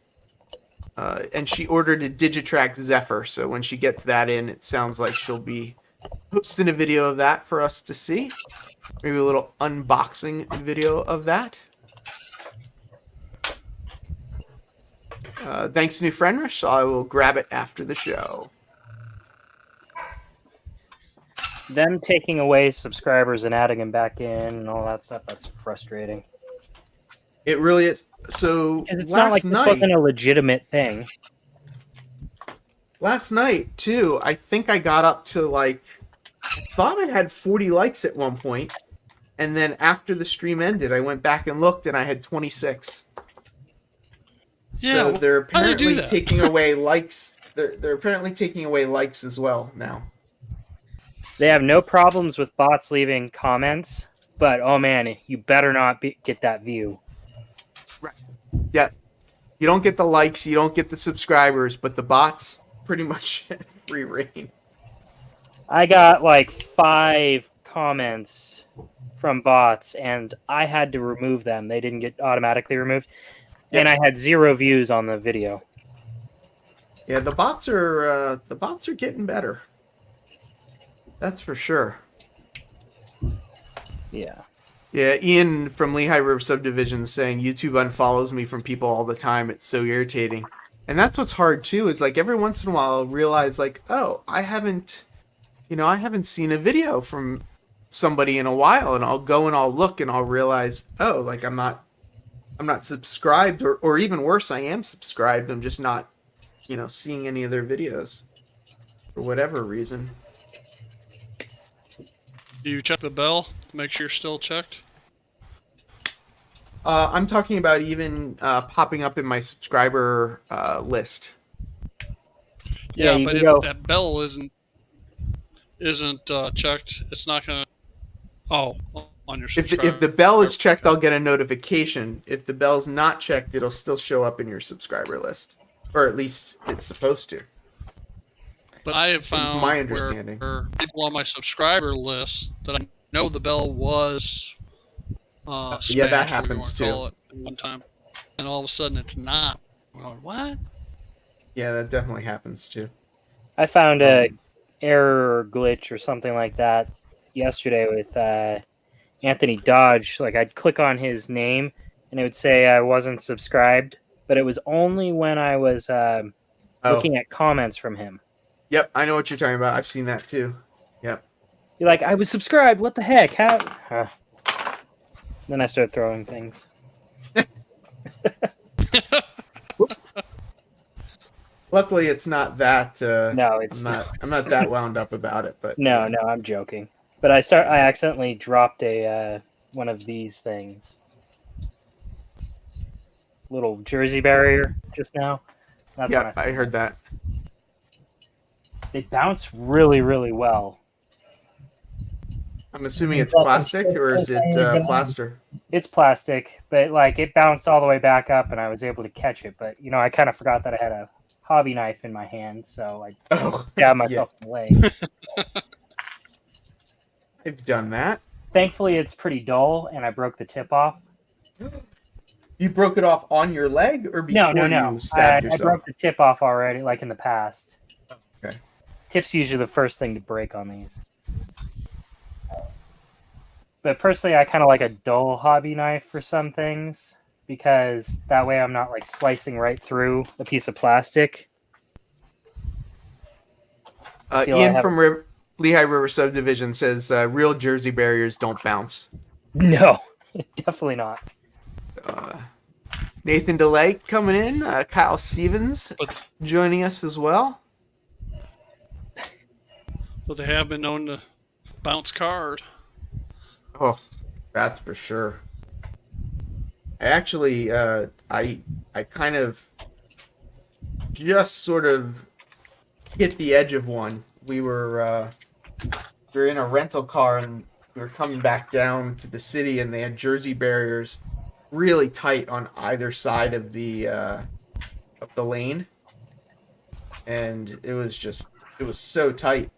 And she ordered a Digitrack Zephyr, so when she gets that in, it sounds like she'll be posting a video of that for us to see. Maybe a little unboxing video of that. Thanks, new friend Rish. I will grab it after the show. Them taking away subscribers and adding them back in and all that stuff, that's frustrating. It really is. So Because it's not like this wasn't a legitimate thing. Last night, too, I think I got up to I thought I had 40 likes at one point, and then after the stream ended, I went back and looked, and I had 26. Yeah, so they're apparently that? taking away likes. They're apparently taking away likes as well now. They have no problems with bots leaving comments, but oh man, you better not get that view. Yeah, you don't get the likes, you don't get the subscribers, but the bots pretty much free reign. I got like 5 comments from bots, and I had to remove them. They didn't get automatically removed, and I had 0 views on the video. Yeah, the bots are getting better. That's for sure. Yeah. Yeah, Ian from Lehigh River Subdivision is saying YouTube unfollows me from people all the time. It's so irritating. And that's what's hard too, is like every once in a while I'll realize like, oh, I haven't seen a video from somebody in a while, and I'll go and I'll look and I'll realize, oh, like I'm not subscribed, or even worse, I am subscribed. I'm just not, seeing any of their videos for whatever reason. Do you check the bell to make sure you're still checked? I'm talking about even popping up in my subscriber list. Yeah, you but can if go- that bell isn't checked, it's not gonna. Oh, on your subscriber. If the bell is checked, I'll get a notification. If the bell's not checked, it'll still show up in your subscriber list, or at least it's supposed to. But I have found my understanding. where people on my subscriber list that I know the bell was smashed, Yeah, that whatever you happens wanna too. call it, at one time, and all of a sudden it's not. I'm going, what? Yeah, that definitely happens too. I found a error or glitch or something like that yesterday with Anthony Dodge. Like I'd click on his name and it would say I wasn't subscribed, but it was only when I was looking at comments from him. Yep, I know what you're talking about. I've seen that too. Yep. You're like, I was subscribed. What the heck? How? Then I started throwing things. Luckily, it's not that. No, it's I'm not that wound up about it. But no, I'm joking. But I accidentally dropped a one of these things, little Jersey barrier just now. That's yeah, I heard that. They bounce really, really well. I'm assuming it's plastic, or is it plaster? It's plastic, but like it bounced all the way back up, and I was able to catch it. But I kind of forgot that I had a hobby knife in my hand, so I stabbed myself in the leg. I've done that. Thankfully, it's pretty dull, and I broke the tip off. You broke it off on your leg, or before No. you stabbed yourself? I broke the tip off already, like in the past. Okay. Tip's usually the first thing to break on these. But personally, I kind of like a dull hobby knife for some things, because that way I'm not like slicing right through a piece of plastic. Ian from Lehigh River Subdivision says real Jersey barriers don't bounce. No, definitely not. Nathan DeLay coming in. Kyle Stevens joining us as well. But they have been known to bounce cars. Oh, that's for sure. I actually, I kind of just sort of hit the edge of one. We were in a rental car and we were coming back down to the city, and they had Jersey barriers really tight on either side of the lane, and it was so tight,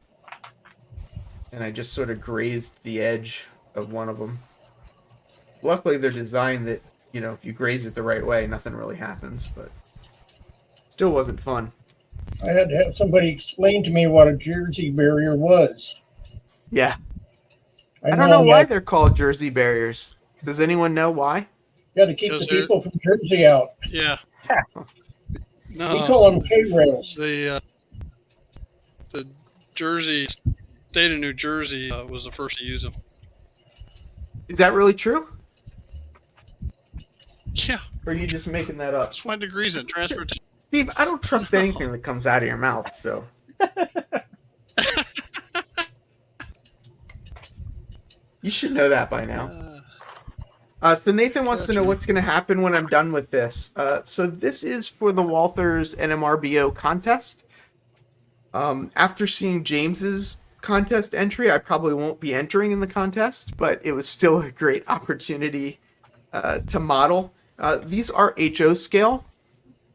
and I just sort of grazed the edge of one of them. Luckily, they're designed that, if you graze it the right way, nothing really happens, but still wasn't fun. I had to have somebody explain to me what a Jersey barrier was. Yeah. I don't know why they're called Jersey barriers. Does anyone know why? Got to keep the people from Jersey out. Yeah. No, We call them K-rails. the Jersey state of New Jersey was the first to use them. Is that really true? Yeah, Or are you just making that up? that's 1 degrees in transportation. Steve, I don't trust anything that comes out of your mouth, so. You should know that by now. So Nathan wants to know what's going to happen when I'm done with this. So this is for the Walthers NMRBO contest. After seeing James's contest entry. I probably won't be entering in the contest, but it was still a great opportunity to model. These are HO scale.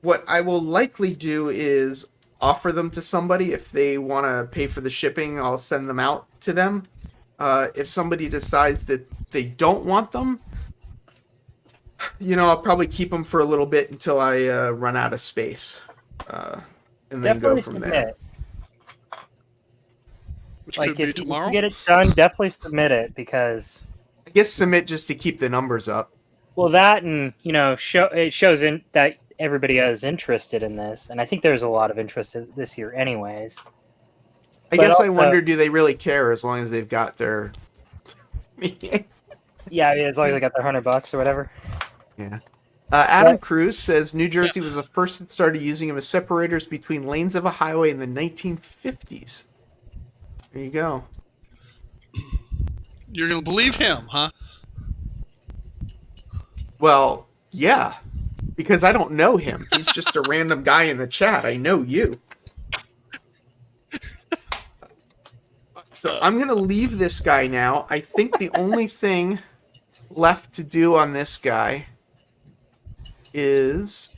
What I will likely do is offer them to somebody. If they want to pay for the shipping, I'll send them out to them. If somebody decides that they don't want them, I'll probably keep them for a little bit until I run out of space. And then Definitely go from submit. there. Which Like could be if you tomorrow. get it done, definitely submit it because I guess submit just to keep the numbers up. well, that and it shows in that everybody is interested in this, and I think there's a lot of interest this year, anyways. I But guess I also- wonder, do they really care as long as they've got their meeting? Yeah, as long as they got their $100 or whatever. Yeah. Adam But- Cruz says New Jersey was the first that started using them as separators between lanes of a highway in the 1950s. There you go. You're gonna believe him, huh? Well, yeah, because I don't know him. He's just a random guy in the chat. I know you. So I'm going to leave this guy now. I think the only thing left to do on this guy is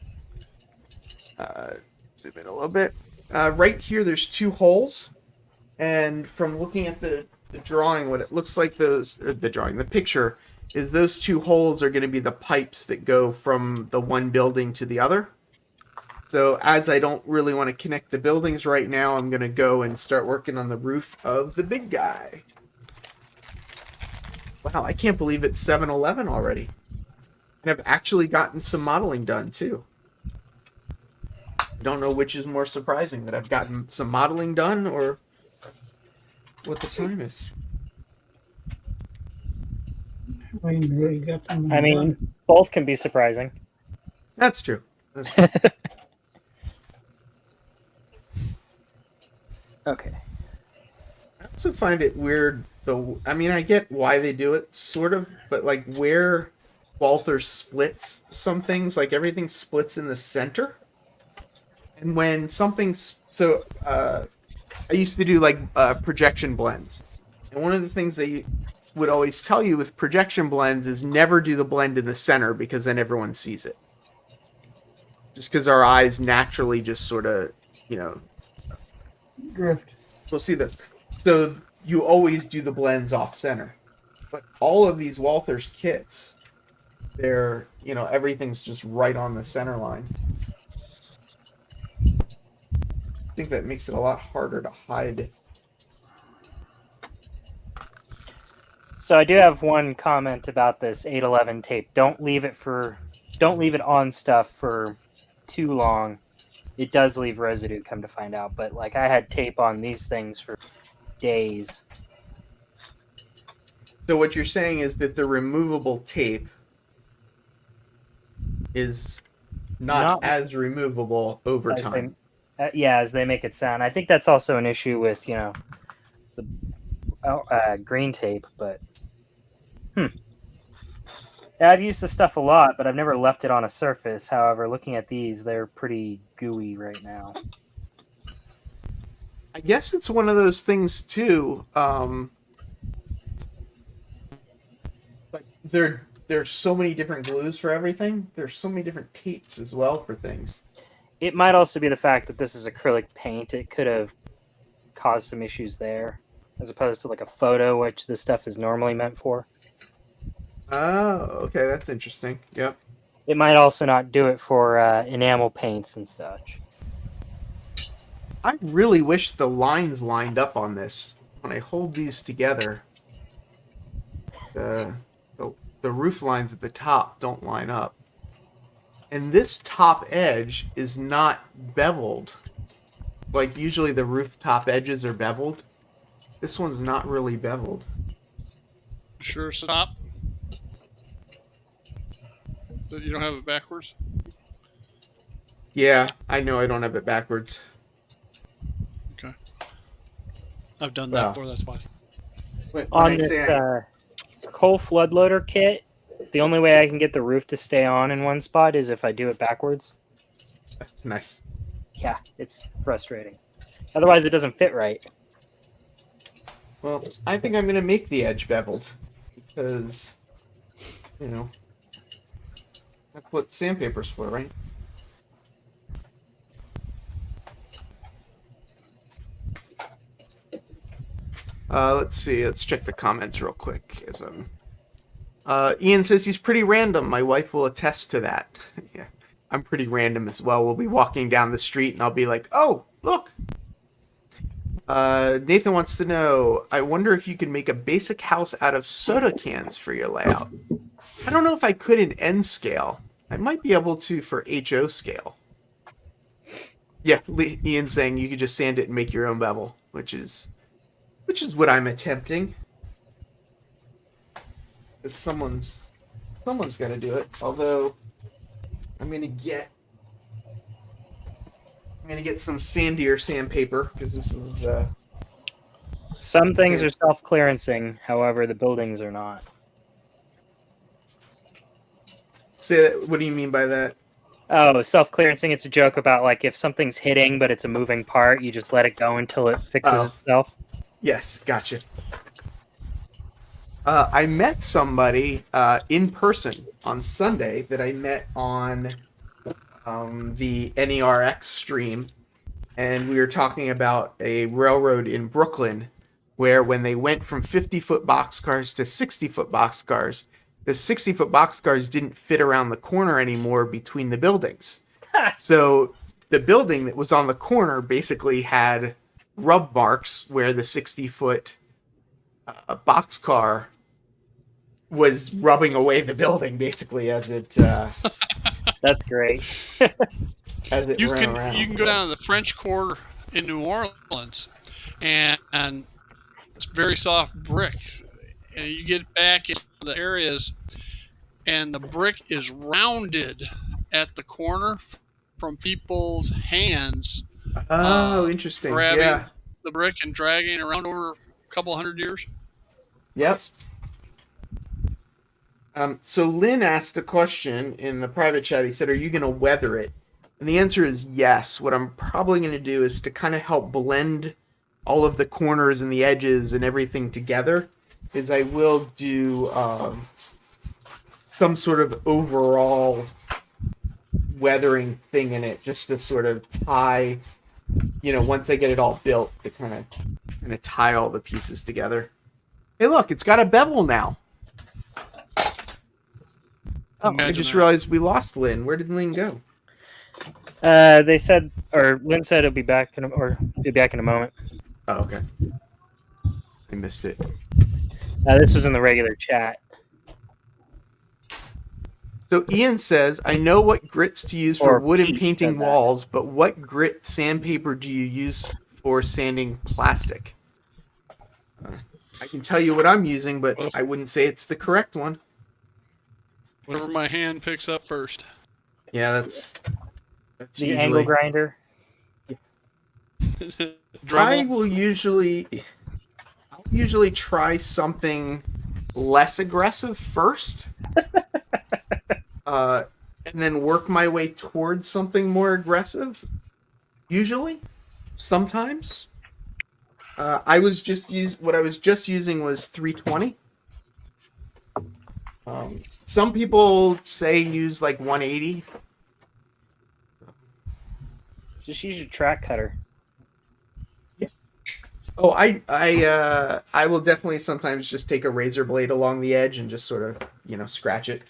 zoom in a little bit. Right here, there's 2 holes. And from looking at the drawing, what it looks like the picture is those 2 holes are going to be the pipes that go from the one building to the other. So as I don't really want to connect the buildings right now, I'm going to go and start working on the roof of the big guy. Wow, I can't believe it's 7-Eleven already. And I've actually gotten some modeling done too. I don't know which is more surprising, that I've gotten some modeling done or what the time is. Wayne really got them I mean, both can be surprising. That's true. That's true. Okay. I also find it weird, though. I mean, I get why they do it, sort of, but like where Walther splits some things, like everything splits in the center. And when something's I used to do like projection blends, and one of the things they would always tell you with projection blends is never do the blend in the center because then everyone sees it. Just because our eyes naturally just sort of, drift. we'll see this. So you always do the blends off center. But all of these Walthers kits, they're, everything's just right on the center line. I think that makes it a lot harder to hide. So I do have one comment about this 811 tape. Don't leave it on stuff for too long. It does leave residue, come to find out. But like I had tape on these things for days. So what you're saying is that the removable tape is not as removable over as time. as they make it sound. I think that's also an issue with the green tape. But yeah, I've used this stuff a lot, but I've never left it on a surface. However, looking at these, they're pretty gooey right now. I guess it's one of those things too. Like there's so many different glues for everything. There's so many different tapes as well for things. It might also be the fact that this is acrylic paint. It could have caused some issues there, as opposed to like a photo, which this stuff is normally meant for. Oh, okay, that's interesting. Yep. It might also not do it for enamel paints and such. I really wish the lines lined up on this. When I hold these together, the roof lines at the top don't line up. And this top edge is not beveled. Like usually the roof top edges are beveled. This one's not really beveled. Sure, stop. You don't have it backwards? Yeah, I know I don't have it backwards. Okay. I've done Well, that before, that's why. When On I this say coal flood loader kit, the only way I can get the roof to stay on in one spot is if I do it backwards. nice. Yeah, it's frustrating. Otherwise, it doesn't fit right. Well, I think I'm gonna make the edge beveled because, you know, that's what sandpaper's for, right? Let's see. Let's check the comments real quick. As Ian says he's pretty random. My wife will attest to that. Yeah, I'm pretty random as well. We'll be walking down the street and I'll be like, "Oh, look." Nathan wants to know, I wonder if you can make a basic house out of soda cans for your layout. I don't know if I could in N scale. I might be able to for HO scale. Yeah, Ian's saying you could just sand it and make your own bevel, which is what I'm attempting. Someone's got to do it. Although I'm gonna get some sandier sandpaper because this is. Some things are self-clearancing, however, the buildings are not. Say that. What do you mean by that? Oh, self-clearancing, it's a joke about, like, if something's hitting but it's a moving part, you just let it go until it fixes itself. Yes, gotcha. I met somebody in person on Sunday that I met on the NERX stream, and we were talking about a railroad in Brooklyn where when they went from 50-foot boxcars to 60-foot boxcars, the 60-foot boxcars didn't fit around the corner anymore between the buildings. So the building that was on the corner basically had rub marks where the 60-foot boxcar was rubbing away the building basically as it That's great. as it You ran around. can go down to the French Quarter in New Orleans, and it's very soft brick. And you get back into the areas, and the brick is rounded at the corner from people's hands. Oh, interesting. Grabbing Yeah. the brick and dragging it around over a couple hundred years. Yep. So Lynn asked a question in the private chat. He said, "Are you going to weather it?" And the answer is yes. What I'm probably going to do is to kind of help blend all of the corners and the edges and everything together. Is I will do some sort of overall weathering thing in it, just to sort of tie, once I get it all built, to kind of tie all the pieces together. Hey, look, it's got a bevel now. Oh, I just realized we lost Lynn. Where did Lynn go? They said, or Lynn said he'll be back in a moment. Oh, okay. I missed it. This was in the regular chat. So Ian says, I know what grits to use for Or wood and Pete painting said that. walls, but what grit sandpaper do you use for sanding plastic? I can tell you what I'm using, but I wouldn't say it's the correct one. Whatever my hand picks up first. Yeah, that's The usually... angle grinder. I will usually try something less aggressive first, and then work my way towards something more aggressive. Usually, sometimes. What I was just using was 320. Some people say use like 180. Just use your track cutter. Oh, I will definitely sometimes just take a razor blade along the edge and just sort of, scratch it.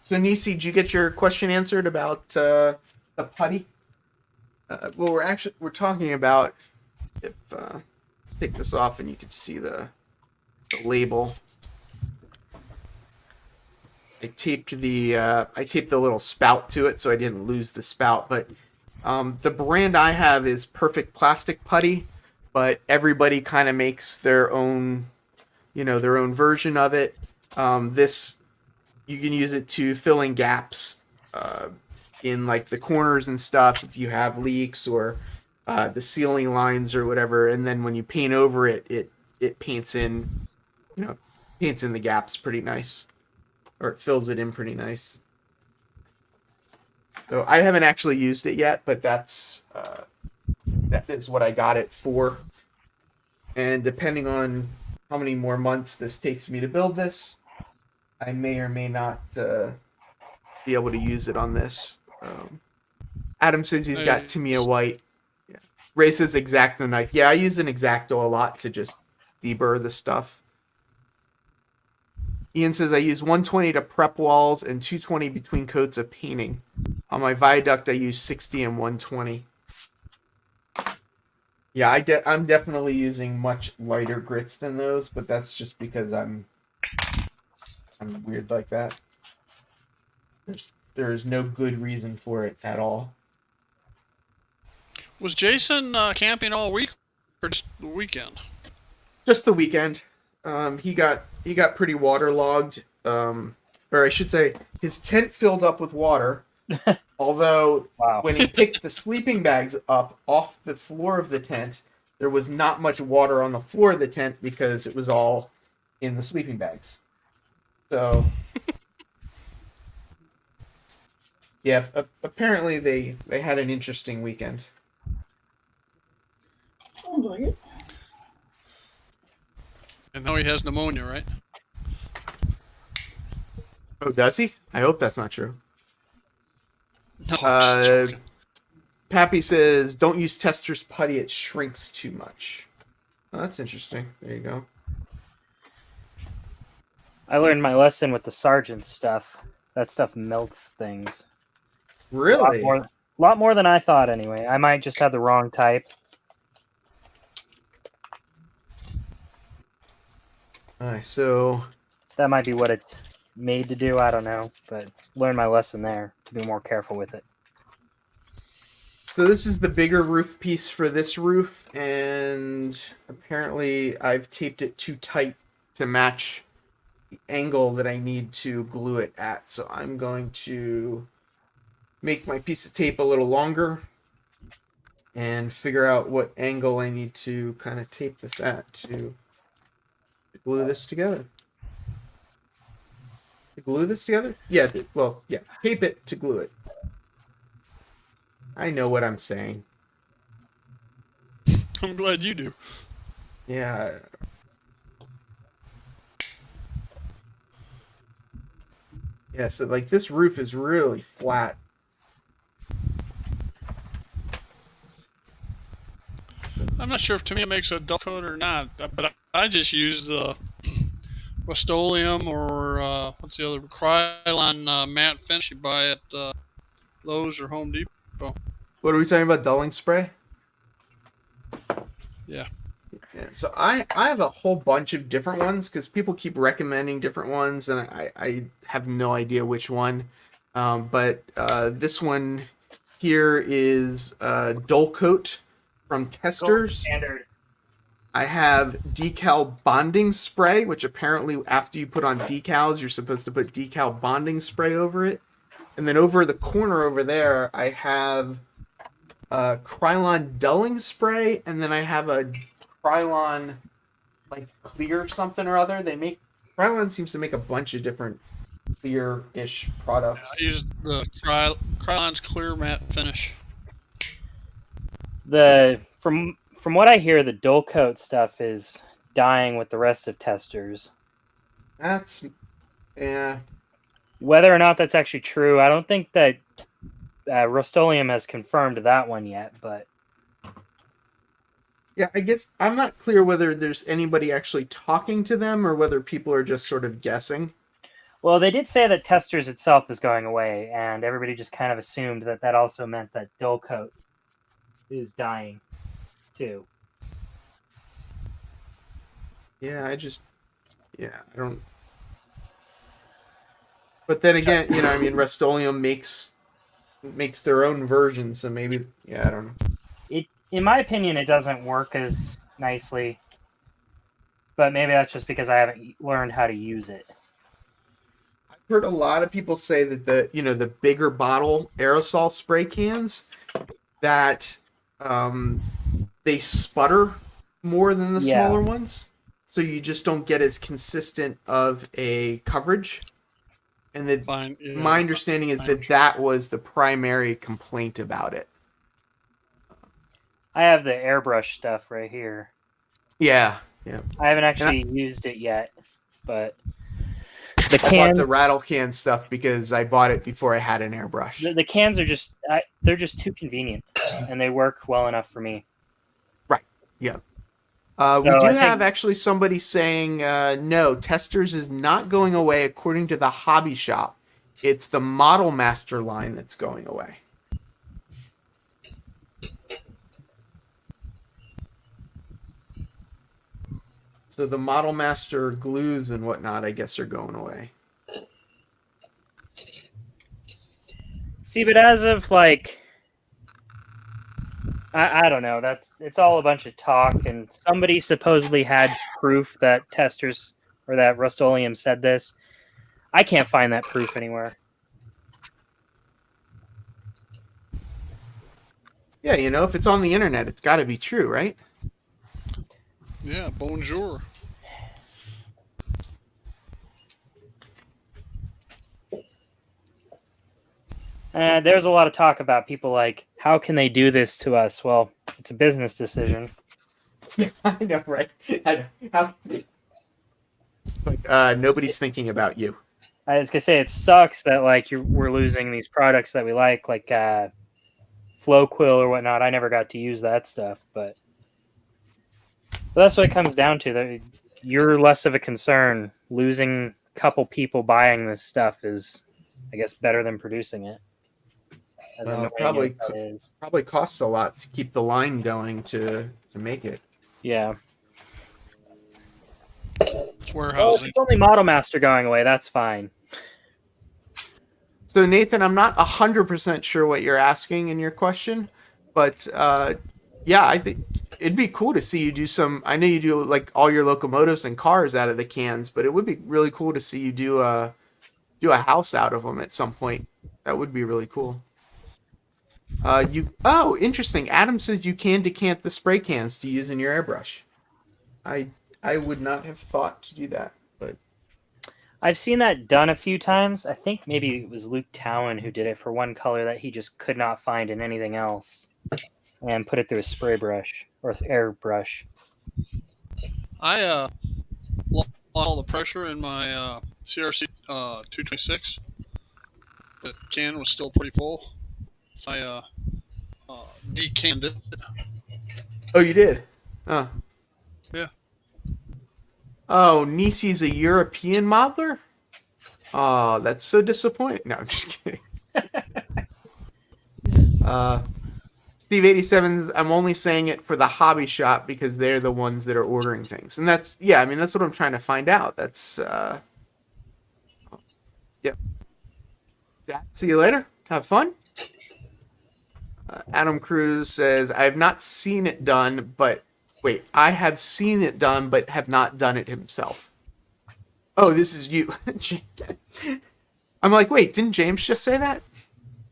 So Nisi, did you get your question answered about the putty? Well, we're talking about if take this off and you can see the label. I taped the little spout to it so I didn't lose the spout, but the brand I have is Perfect Plastic Putty, but everybody kind of makes their own, their own version of it. This, you can use it to fill in gaps in like the corners and stuff if you have leaks or the ceiling lines or whatever. And then when you paint over it, it paints in, paints in the gaps pretty nice, or it fills it in pretty nice. So I haven't actually used it yet, but that's that is what I got it for. And depending on how many more months this takes me to build this, I may or may not be able to use it on this. Adam says he's got Tamiya White. Yeah. Ray says X-Acto knife. Yeah, I use an X-Acto a lot to just deburr the stuff. Ian says I use 120 to prep walls and 220 between coats of painting. On my viaduct, I use 60 and 120. Yeah, I'm definitely using much lighter grits than those, but that's just because I'm weird like that. There's no good reason for it at all. Was Jason camping all week or just the weekend? Just the weekend. He got pretty waterlogged. Or I should say, his tent filled up with water. Although Wow. when he picked the sleeping bags up off the floor of the tent, there was not much water on the floor of the tent because it was all in the sleeping bags. So, yeah, apparently they had an interesting weekend. Sounds like it. And now he has pneumonia, right? Oh, does he? I hope that's not true. No, I'm just joking. Pappy says, don't use Tester's putty, it shrinks too much. Oh, that's interesting. There you go. I learned my lesson with the Sergeant stuff. That stuff melts things. Really? A lot more than I thought, anyway. I might just have the wrong type. Alright, so That might be what it's made to do. I don't know, but learned my lesson there to be more careful with it. this is the bigger roof piece for this roof, and apparently I've taped it too tight to match the angle that I need to glue it at. So I'm going to make my piece of tape a little longer and figure out what angle I need to kind of tape this at to glue this together. To glue this together? Yeah, well, yeah, tape it to glue it. I know what I'm saying. I'm glad you do. Yeah. Yeah, so like this roof is really flat. I'm not sure if Tamiya makes a dull coat or not, but I just use the Rust-Oleum or what's the other Krylon matte finish you buy at Lowe's or Home Depot. What are we talking about? Dulling spray? Yeah. Yeah, so I have a whole bunch of different ones because people keep recommending different ones, and I have no idea which one. But this one here is Dull Coat from Testers. Standard. I have decal bonding spray, which apparently after you put on decals, you're supposed to put decal bonding spray over it. And then over the corner over there, I have Krylon dulling spray, and then I have a Krylon like clear something or other. Krylon seems to make a bunch of different clear-ish products. I use the Krylon's clear matte finish. From what I hear, the dull coat stuff is dying with the rest of Testers. That's Whether or not that's actually true, I don't think that Rust-Oleum has confirmed that one yet, but yeah, I guess I'm not clear whether there's anybody actually talking to them or whether people are just sort of guessing. well, they did say that Testers itself is going away, and everybody just kind of assumed that that also meant that dull coat is dying too. Yeah, I don't. But then again, I mean, Rust-Oleum makes their own version, so maybe, yeah, I don't know. In my opinion, it doesn't work as nicely, but maybe that's just because I haven't learned how to use it. I've heard a lot of people say that the bigger bottle aerosol spray cans, that they sputter more than the smaller ones, so you just don't get as consistent of a coverage. And that my understanding is that was the primary complaint about it. I have the airbrush stuff right here. Yeah. I haven't actually used it yet, but the I bought can the rattle can stuff because I bought it before I had an airbrush. the cans are just they're just too convenient, and they work well enough for me. Right. Yeah. So we do I have think- actually somebody saying no, Testers is not going away according to the hobby shop. It's the Model Master line that's going away. So the Model Master glues and whatnot, I guess, are going away. See, but as of like, I don't know. It's all a bunch of talk, and somebody supposedly had proof that Testers or that Rust-Oleum said this. I can't find that proof anywhere. Yeah, you know, if it's on the internet, it's got to be true, right? Yeah, bonjour. There's a lot of talk about people like, how can they do this to us? Well, it's a business decision. I know, right? Nobody's thinking about you. I was gonna say it sucks that like we're losing these products that we like Flow Quill or whatnot. I never got to use that stuff, but that's what it comes down to. That you're less of a concern. Losing a couple people buying this stuff is, I guess, better than producing it. As Well, annoying as that is. Probably costs a lot to keep the line going to make it. Yeah. It's Well, if warehousing. it's only Model Master going away, that's fine. So Nathan, I'm not 100% sure what you're asking in your question, but yeah, I think it'd be cool to see you do some. I know you do like all your locomotives and cars out of the cans, but it would be really cool to see you do a house out of them at some point. That would be really cool. Interesting. Adam says you can decant the spray cans to use in your airbrush. I would not have thought to do that, but I've seen that done a few times. I think maybe it was Luke Towan who did it for one color that he just could not find in anything else, and put it through a spray brush or airbrush. I lost all the pressure in my CRC 226. The can was still pretty full. I decanned it. oh, you did? Oh. Yeah. Oh, Nisi's a European modeler? Oh, that's so disappointing. No, I'm just kidding. Steve87, I'm only saying it for the hobby shop because they're the ones that are ordering things. And that's what I'm trying to find out. That's, yep. Yeah. See you later. Have fun. Adam Cruz says, I have not seen it done, but wait, I have seen it done, but have not done it himself. Oh, this is you. I'm like, wait, didn't James just say that?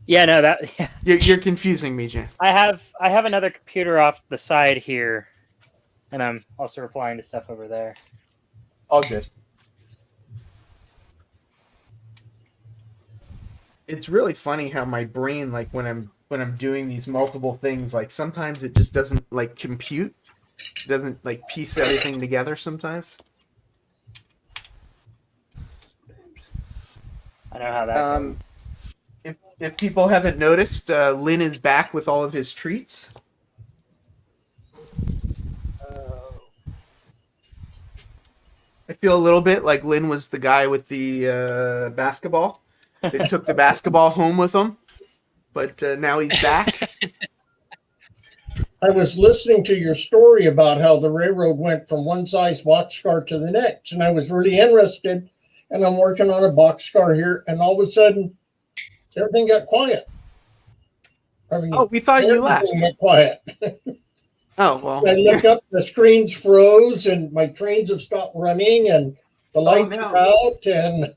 Yeah, no, that. Yeah. You're confusing me, James. I have another computer off the side here, and I'm also replying to stuff over there. All good. It's really funny how my brain, like when I'm doing these multiple things, like sometimes it just doesn't like compute, doesn't like piece everything together sometimes. I know how that goes. If people haven't noticed, Lynn is back with all of his treats. I feel a little bit like Lynn was the guy with the basketball that took the basketball home with him, but now he's back. I was listening to your story about how the railroad went from one size boxcar to the next, and I was really interested. And I'm working on a boxcar here, and all of a sudden, everything got quiet. I mean, We thought you left. Got quiet. Oh, well. I look up, the screens froze, and my trains have stopped running, and the lights no. are out, and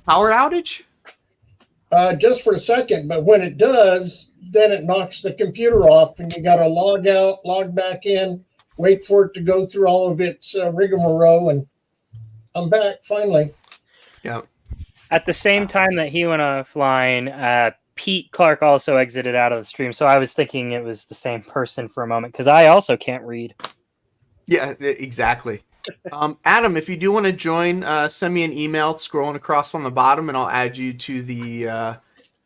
Power outage? just for a second. But when it does, then it knocks the computer off, and you got to log out, log back in, wait for it to go through all of its rigmarole, and I'm back finally. Yeah. At the same time that he went offline, Pete Clark also exited out of the stream, so I was thinking it was the same person for a moment because I also can't read. Yeah, exactly. Adam, if you do want to join, send me an email scrolling across on the bottom, and I'll add you to the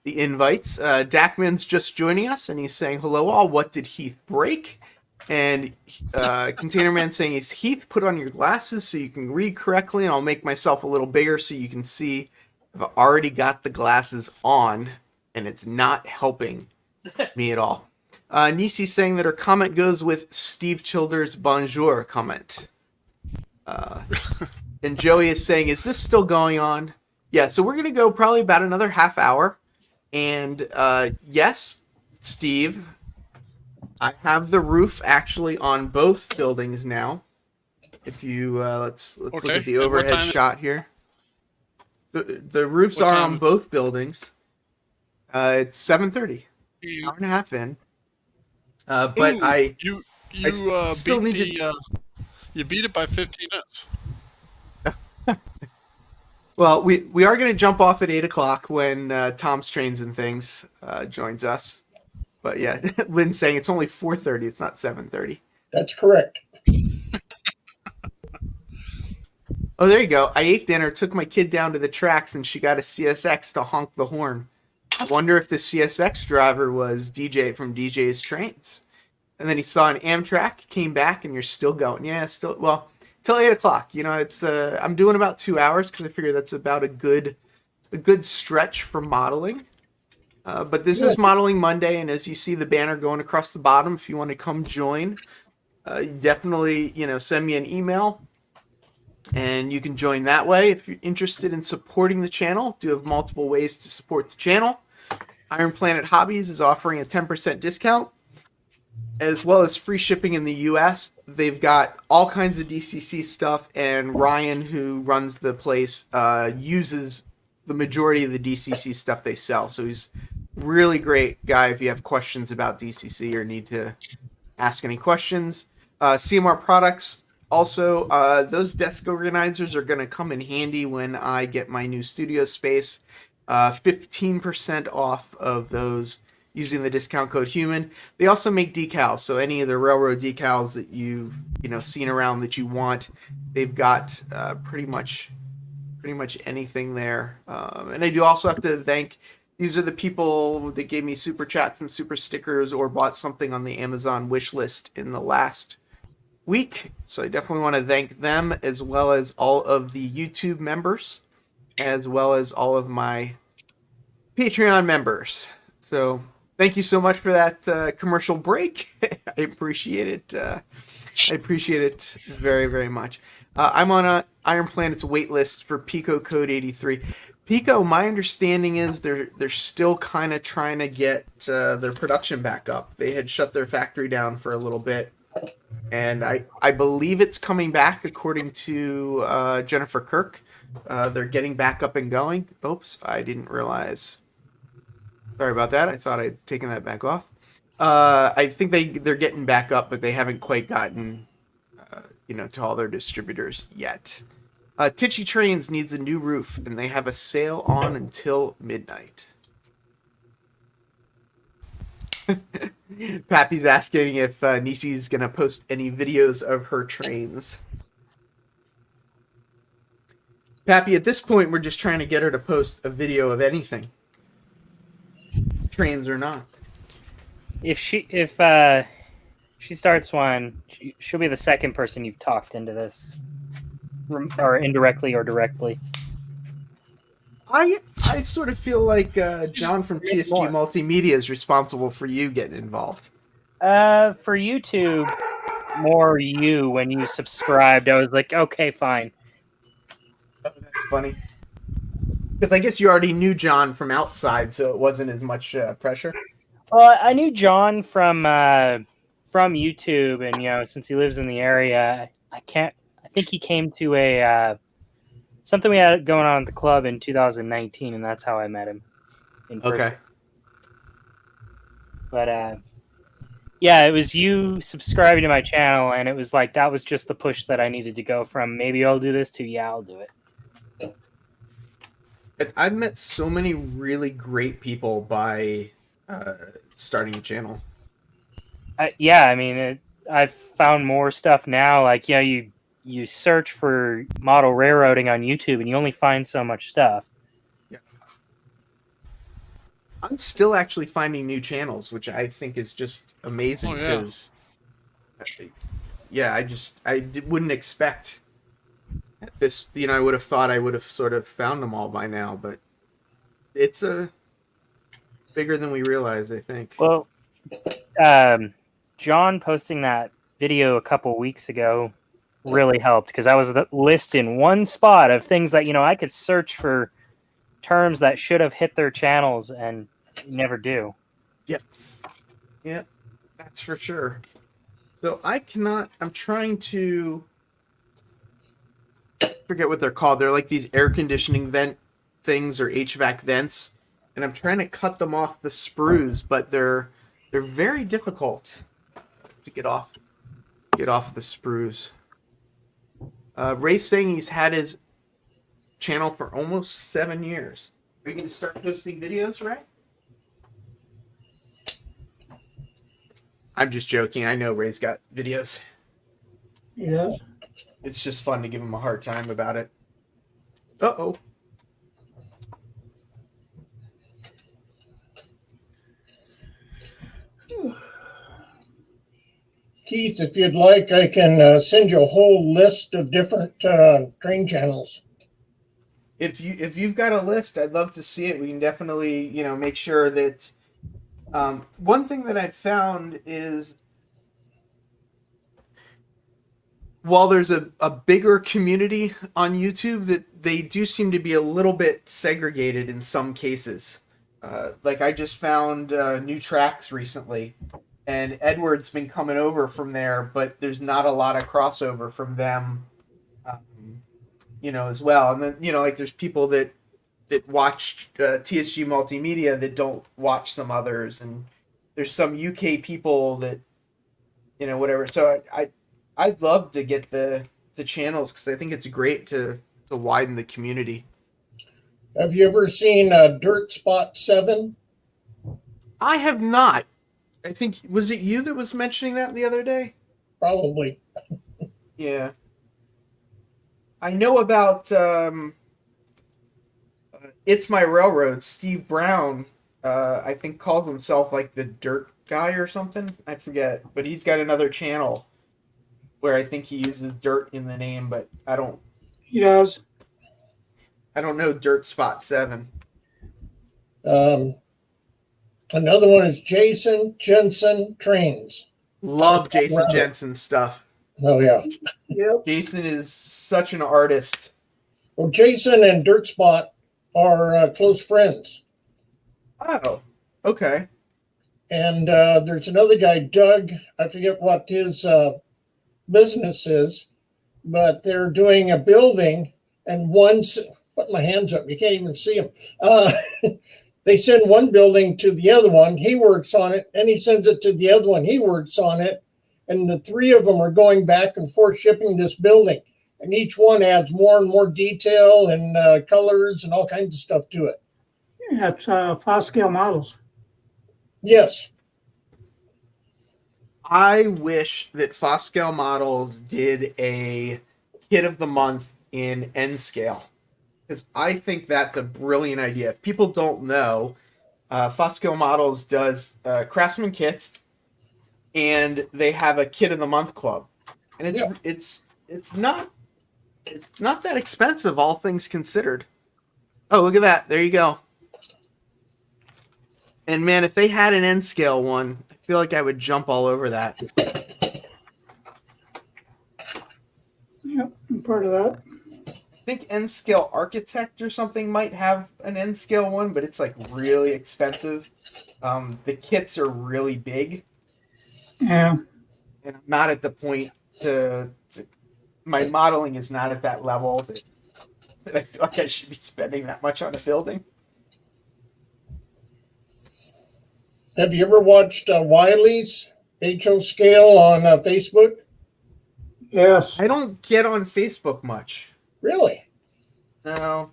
invites. Dackman's just joining us, and he's saying, hello all, what did Heath break? And Container Man saying, is Heath, put on your glasses so you can read correctly, and I'll make myself a little bigger so you can see. I've already got the glasses on, and it's not helping me at all. Nisi saying that her comment goes with Steve Childers' bonjour comment. And Joey is saying, is this still going on? Yeah, so we're going to go probably about another half hour. And yes, Steve, I have the roof actually on both buildings now. If you, let's look at the overhead shot here. The roofs are on both buildings. It's 7:30. Hour and a half in. But you still beat need to. You beat it by 15 minutes. Well, we are going to jump off at 8 o'clock when Tom's Trains and Things joins us. But yeah, Lynn's saying it's only 4:30. It's not 7:30. That's correct. Oh, there you go. I ate dinner, took my kid down to the tracks, and she got a CSX to honk the horn. I wonder if the CSX driver was DJ from DJ's Trains. And then he saw an Amtrak, came back, and you're still going. Yeah, still, well, till 8 o'clock. You know, it's I'm doing about 2 hours because I figure that's about a good stretch for modeling. But this is Modeling Monday, and as you see the banner going across the bottom, if you want to come join, definitely, send me an email, and you can join that way. If you're interested in supporting the channel, do have multiple ways to support the channel. Iron Planet Hobbies is offering a 10% discount, as well as free shipping in the U.S. They've got all kinds of DCC stuff, and Ryan, who runs the place, uses the majority of the DCC stuff they sell. So he's a really great guy if you have questions about DCC or need to ask any questions. CMR Products, also, those desk organizers are going to come in handy when I get my new studio space. 15% off of those using the discount code HUMAN. They also make decals, so any of the railroad decals that you've seen around that you want, they've got pretty much anything there. And I do also have to thank, these are the people that gave me super chats and super stickers or bought something on the Amazon wish list in the last week. So I definitely want to thank them, as well as all of the YouTube members, as well as all of my Patreon members. So thank you so much for that commercial break. I appreciate it. I appreciate it very, very much. I'm on Iron Planet's wait list for Pico Code 83. Pico, my understanding is they're still kind of trying to get their production back up. They had shut their factory down for a little bit, and I believe it's coming back according to Jennifer Kirk. They're getting back up and going. Oops, I didn't realize. Sorry about that. I thought I'd taken that back off. I think they're getting back up, but they haven't quite gotten to all their distributors yet. Titchy Trains needs a new roof, and they have a sale on until midnight. Pappy's asking if Nisi's going to post any videos of her trains. Pappy, at this point, we're just trying to get her to post a video of anything. Trains or not. If she starts one, she'll be the second person you've talked into this, or indirectly or directly. I sort of feel like John from TSG Multimedia is responsible for you getting involved. For YouTube, more you when you subscribed. I was like, okay, fine. Oh, that's funny. Because I guess you already knew John from outside, so it wasn't as much pressure. Well, I knew John from YouTube, and since he lives in the area, I think he came to a something we had going on at the club in 2019, and that's how I met him in person. Okay. But yeah, it was you subscribing to my channel, and it was like that was just the push that I needed to go from maybe I'll do this to yeah, I'll do it. I've met so many really great people by starting a channel. Yeah, I mean, I've found more stuff now. Like, you search for model railroading on YouTube, and you only find so much stuff. Yeah. I'm still actually finding new channels, which I think is just amazing Oh, yeah. because, yeah, wouldn't expect this. I would have thought I would have sort of found them all by now, but it's bigger than we realize, I think. Well, John posting that video a couple weeks ago really helped because I was the list in one spot of things that I could search for terms that should have hit their channels and never do. Yep. Yep. That's for sure. So I'm trying to forget what they're called. They're like these air conditioning vent things or HVAC vents. And I'm trying to cut them off the sprues, but they're very difficult to get off the sprues. Ray's saying he's had his channel for almost 7 years. Are you going to start posting videos, Ray? I'm just joking. I know Ray's got videos. Yeah. It's just fun to give him a hard time about it. Uh-oh. Keith, if you'd like, I can send you a whole list of different train channels. If you've got a list, I'd love to see it. We can definitely, make sure that. One thing that I've found is, while there's a bigger community on YouTube, that they do seem to be a little bit segregated in some cases. Like I just found new tracks recently, and Edward's been coming over from there, but there's not a lot of crossover from them, as well. And then, like there's people that watch TSG Multimedia that don't watch some others, and there's some UK people that, whatever. So I'd love to get the channels because I think it's great to widen the community. Have you ever seen Dirt Spot 7? I have not. I think, was it you that was mentioning that the other day? Probably. Yeah. I know about It's My Railroad. Steve Brown, I think, calls himself like the Dirt Guy or something. I forget. But he's got another channel where I think he uses dirt in the name, but I don't He does. know Dirt Spot 7. Another one is Jason Jensen Trains. Love Jason Jensen's stuff. Oh, yeah. Yep. Jason is such an artist. Well, Jason and Dirt Spot are close friends. Oh, okay. And there's another guy, Doug. I forget what his business is, but they're doing a building, and put my hands up. You can't even see them. They send one building to the other one. He works on it, and he sends it to the other one. He works on it, and the three of them are going back and forth shipping this building. And each one adds more and more detail and colors and all kinds of stuff to it. That's fast scale models. Yes. I wish that Foscale Models did a Kid of the Month in N scale, because I think that's a brilliant idea. If people don't know, Foscale Models does Craftsman kits, and they have a Kid of the Month club, and it's not that expensive, all things considered. Oh, look at that! There you go. And man, if they had an N scale one, I feel like I would jump all over that. Yep, I'm part of that. I think N scale Architect or something might have an N scale one, but it's like really expensive. The kits are really big. Yeah. And I'm not at the point to my modeling is not at that level that I feel like I should be spending that much on a building. Have you ever watched Wiley's HO scale on Facebook? Yes. I don't get on Facebook much. Really? No.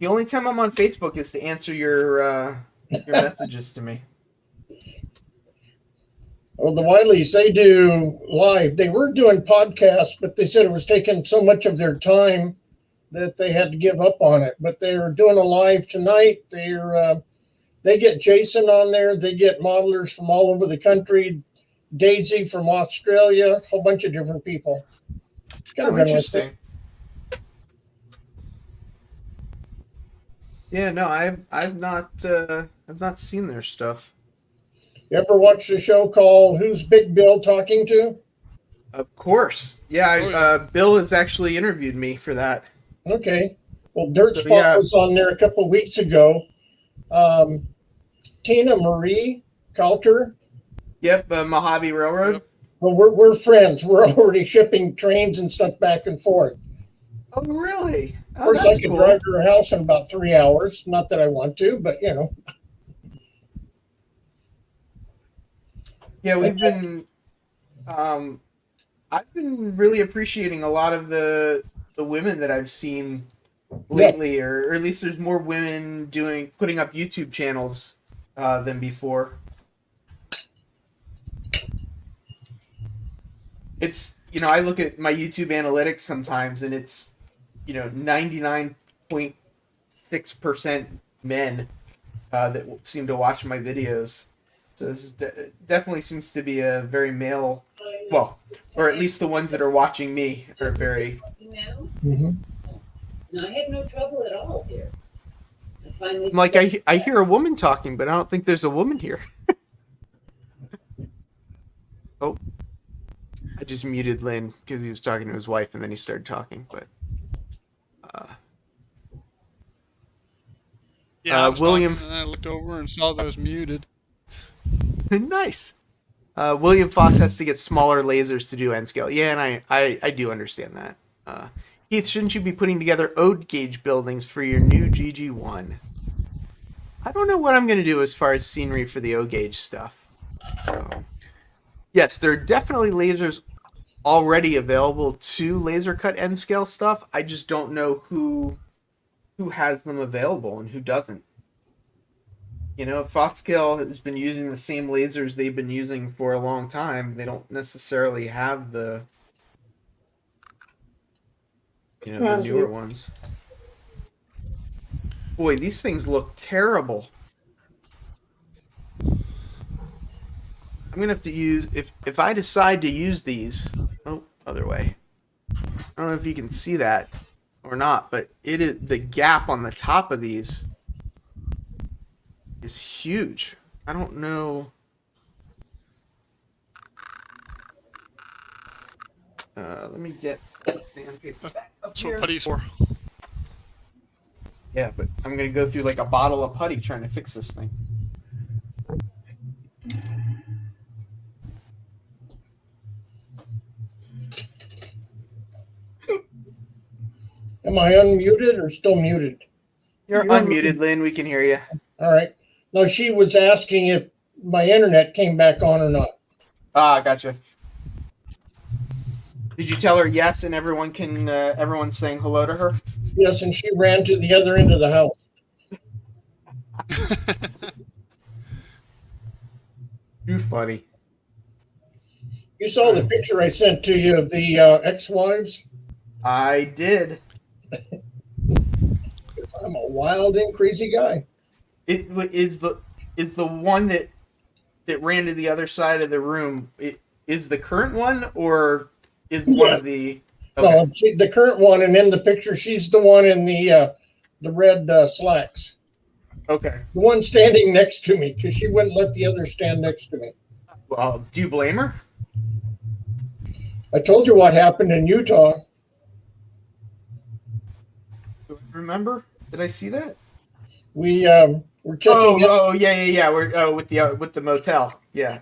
The only time I'm on Facebook is to answer your messages to me. Well, the Wileys, they do live. They were doing podcasts, but they said it was taking so much of their time that they had to give up on it. But they're doing a live tonight. They get Jason on there. They get modelers from all over the country. Daisy from Australia, a whole bunch of different people. Kind of Interesting. Yeah, no, I've not seen their stuff. You ever watch the show called Who's Big Bill Talking To? Of course, yeah. Bill has actually interviewed me for that. Okay. Well, Dirt Spot was on there a couple of weeks ago. Tina Marie Coulter. Yep, Mojave Railroad. Well, we're friends. We're already shipping trains and stuff back and forth. Oh, really? Of course, I can drive to her house in about 3 hours. Not that I want to, but you know. Yeah, we've been. I've been really appreciating a lot of the women that I've seen lately, or at least there's more women putting up YouTube channels than before. It's, I look at my YouTube analytics sometimes, and it's 99.6% men that seem to watch my videos. So this definitely seems to be a very male, well, or at least the ones that are watching me are very. Mm-hmm. No, I had no trouble at all here. I'm like, I hear a woman talking, but I don't think there's a woman here. Oh, I just muted Lynn because he was talking to his wife, and then he started talking. But Yeah, I was William, talking, and I looked over and saw that it was muted. nice. William Foss has to get smaller lasers to do N scale. Yeah, and I do understand that. Keith, shouldn't you be putting together ode gauge buildings for your new GG1? I don't know what I'm going to do as far as scenery for the O gauge stuff. Yes, there are definitely lasers already available to laser cut N scale stuff. I just don't know who has them available and who doesn't. Foxcale has been using the same lasers they've been using for a long time. They don't necessarily have the the newer ones. Boy, these things look terrible. I'm gonna have to use if I decide to use these. Oh, other way. I don't know if you can see that or not, but it is the gap on the top of these is huge. I don't know. Let me get sandpaper back up That's here. what putty's for. Yeah, but I'm gonna go through like a bottle of putty trying to fix this thing. Am I unmuted or still muted? You're unmuted, Lynn. We can hear you. All right. No, she was asking if my internet came back on or not. Ah, gotcha. Did you tell her yes, and everyone's saying hello to her? Yes, and she ran to the other end of the house. Too funny. You saw the picture I sent to you of the ex-wives? I did. I'm a wild and crazy guy. It is the one that ran to the other side of the room. It is the current one, or is one of the? Okay. No, the current one, and in the picture, she's the one in the red slacks. Okay. The one standing next to me, because she wouldn't let the other stand next to me. Well, do you blame her? I told you what happened in Utah. Do I remember? Did I see that? We were checking. Yeah. We're with the motel. Yeah.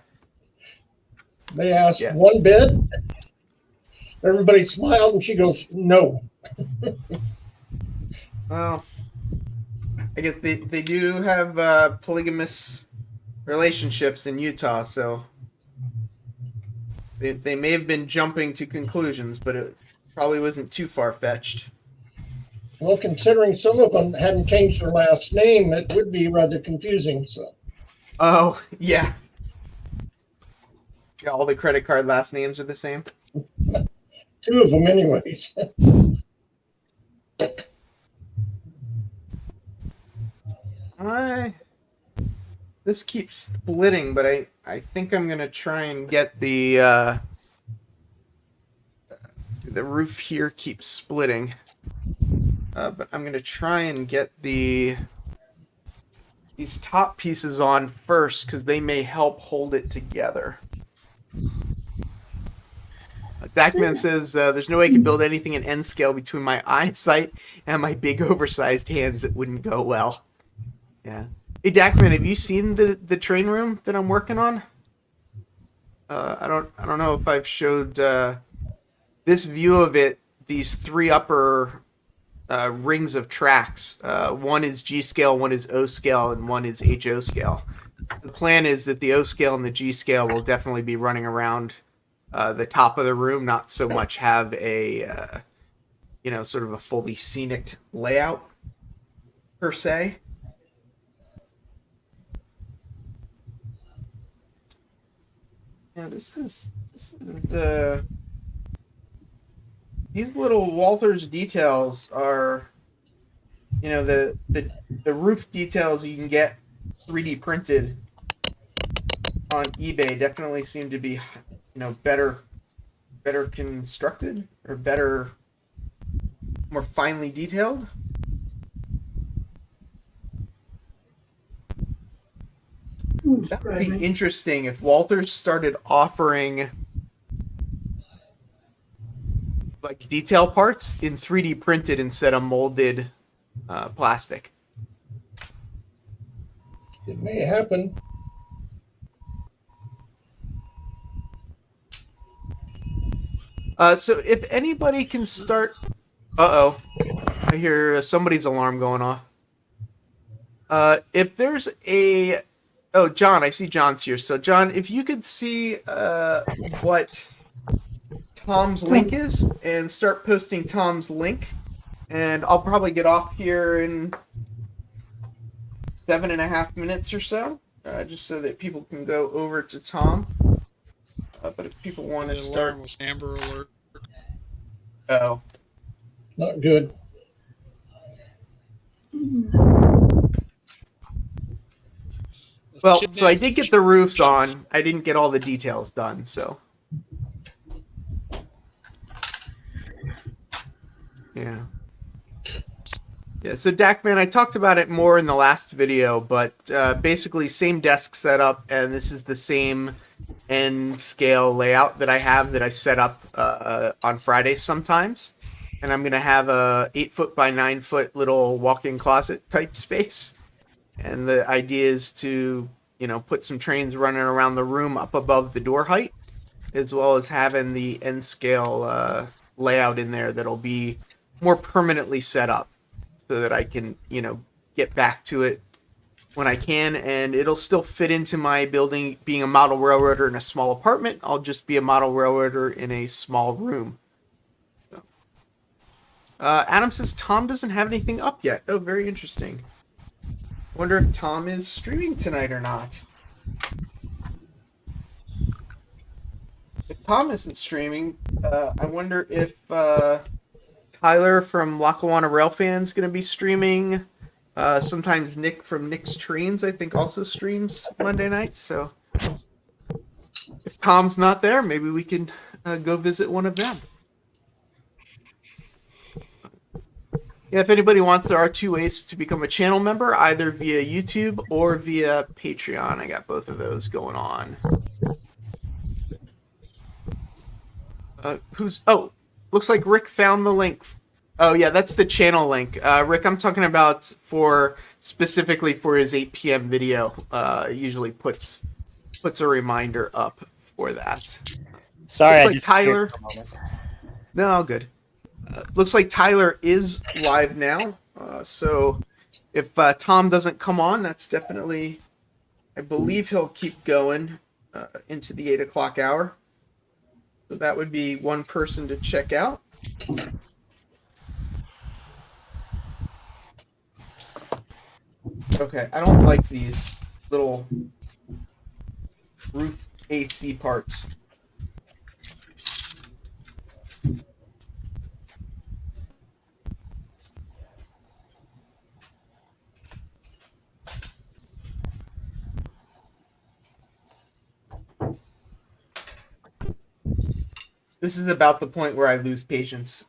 They asked one bid. Everybody smiled, and she goes, "No." Well, I guess they do have polygamous relationships in Utah, so they may have been jumping to conclusions, but it probably wasn't too far-fetched. Well, considering some of them hadn't changed their last name, it would be rather confusing. So, Oh, yeah. Yeah, all the credit card last names are the same. 2 of them, anyways. This keeps splitting, but I think I'm gonna try and get the roof here keeps splitting. But I'm gonna try and get these top pieces on first because they may help hold it together. Dackman says there's no way I can build anything in N scale between my eyesight and my big oversized hands. It wouldn't go well. Yeah. Hey Dackman, have you seen the train room that I'm working on? I don't know if I've showed this view of it. These 3 upper rings of tracks. One is G scale, one is O scale, and one is HO scale. The plan is that the O scale and the G scale will definitely be running around the top of the room, not so much have a sort of a fully scenic layout per se. Yeah, this is the these little Walthers details are, the roof details you can get 3D printed on eBay definitely seem to be, better constructed or better, more finely detailed. That would be interesting if Walthers started offering like detail parts in 3D printed instead of molded plastic. It may happen. So if anybody can start... Uh-oh. I hear somebody's alarm going off. If there's a... Oh, John, I see John's here. So, John, if you could see what Tom's link is and start posting Tom's link, and I'll probably get off here in 7.5 minutes or so, just so that people can go over to Tom. But if people want to start... was Amber Alert. Oh. Not good. Well, so I did get the roofs on. I didn't get all the details done, so. Yeah. Yeah, so Dackman, I talked about it more in the last video, but basically same desk setup, and this is the same N scale layout that I have that I set up on Fridays sometimes. And I'm going to have a 8-foot by 9-foot little walk-in closet type space. And the idea is to, put some trains running around the room up above the door height, as well as having the N scale layout in there that'll be more permanently set up so that I can, get back to it when I can. And it'll still fit into my building. Being a model railroader in a small apartment, I'll just be a model railroader in a small room. So. Adam says Tom doesn't have anything up yet. Oh, very interesting. Wonder if Tom is streaming tonight or not. If Tom isn't streaming, I wonder if Tyler from Lackawanna Railfan's going to be streaming. Sometimes Nick from Nick's Trains, I think, also streams Monday nights. So if Tom's not there, maybe we can go visit one of them. Yeah, if anybody wants, there are 2 ways to become a channel member, either via YouTube or via Patreon. I got both of those going on. Looks like Rick found the link. Oh, yeah, that's the channel link. Rick, I'm talking about specifically for his 8 p.m. video. Usually puts a reminder up for that. Sorry, I like just Tyler. No, good. Looks like Tyler is live now. So if Tom doesn't come on, that's definitely, I believe he'll keep going into the 8 o'clock hour. So that would be one person to check out. Okay, I don't like these little roof AC parts. This is about the point where I lose patience.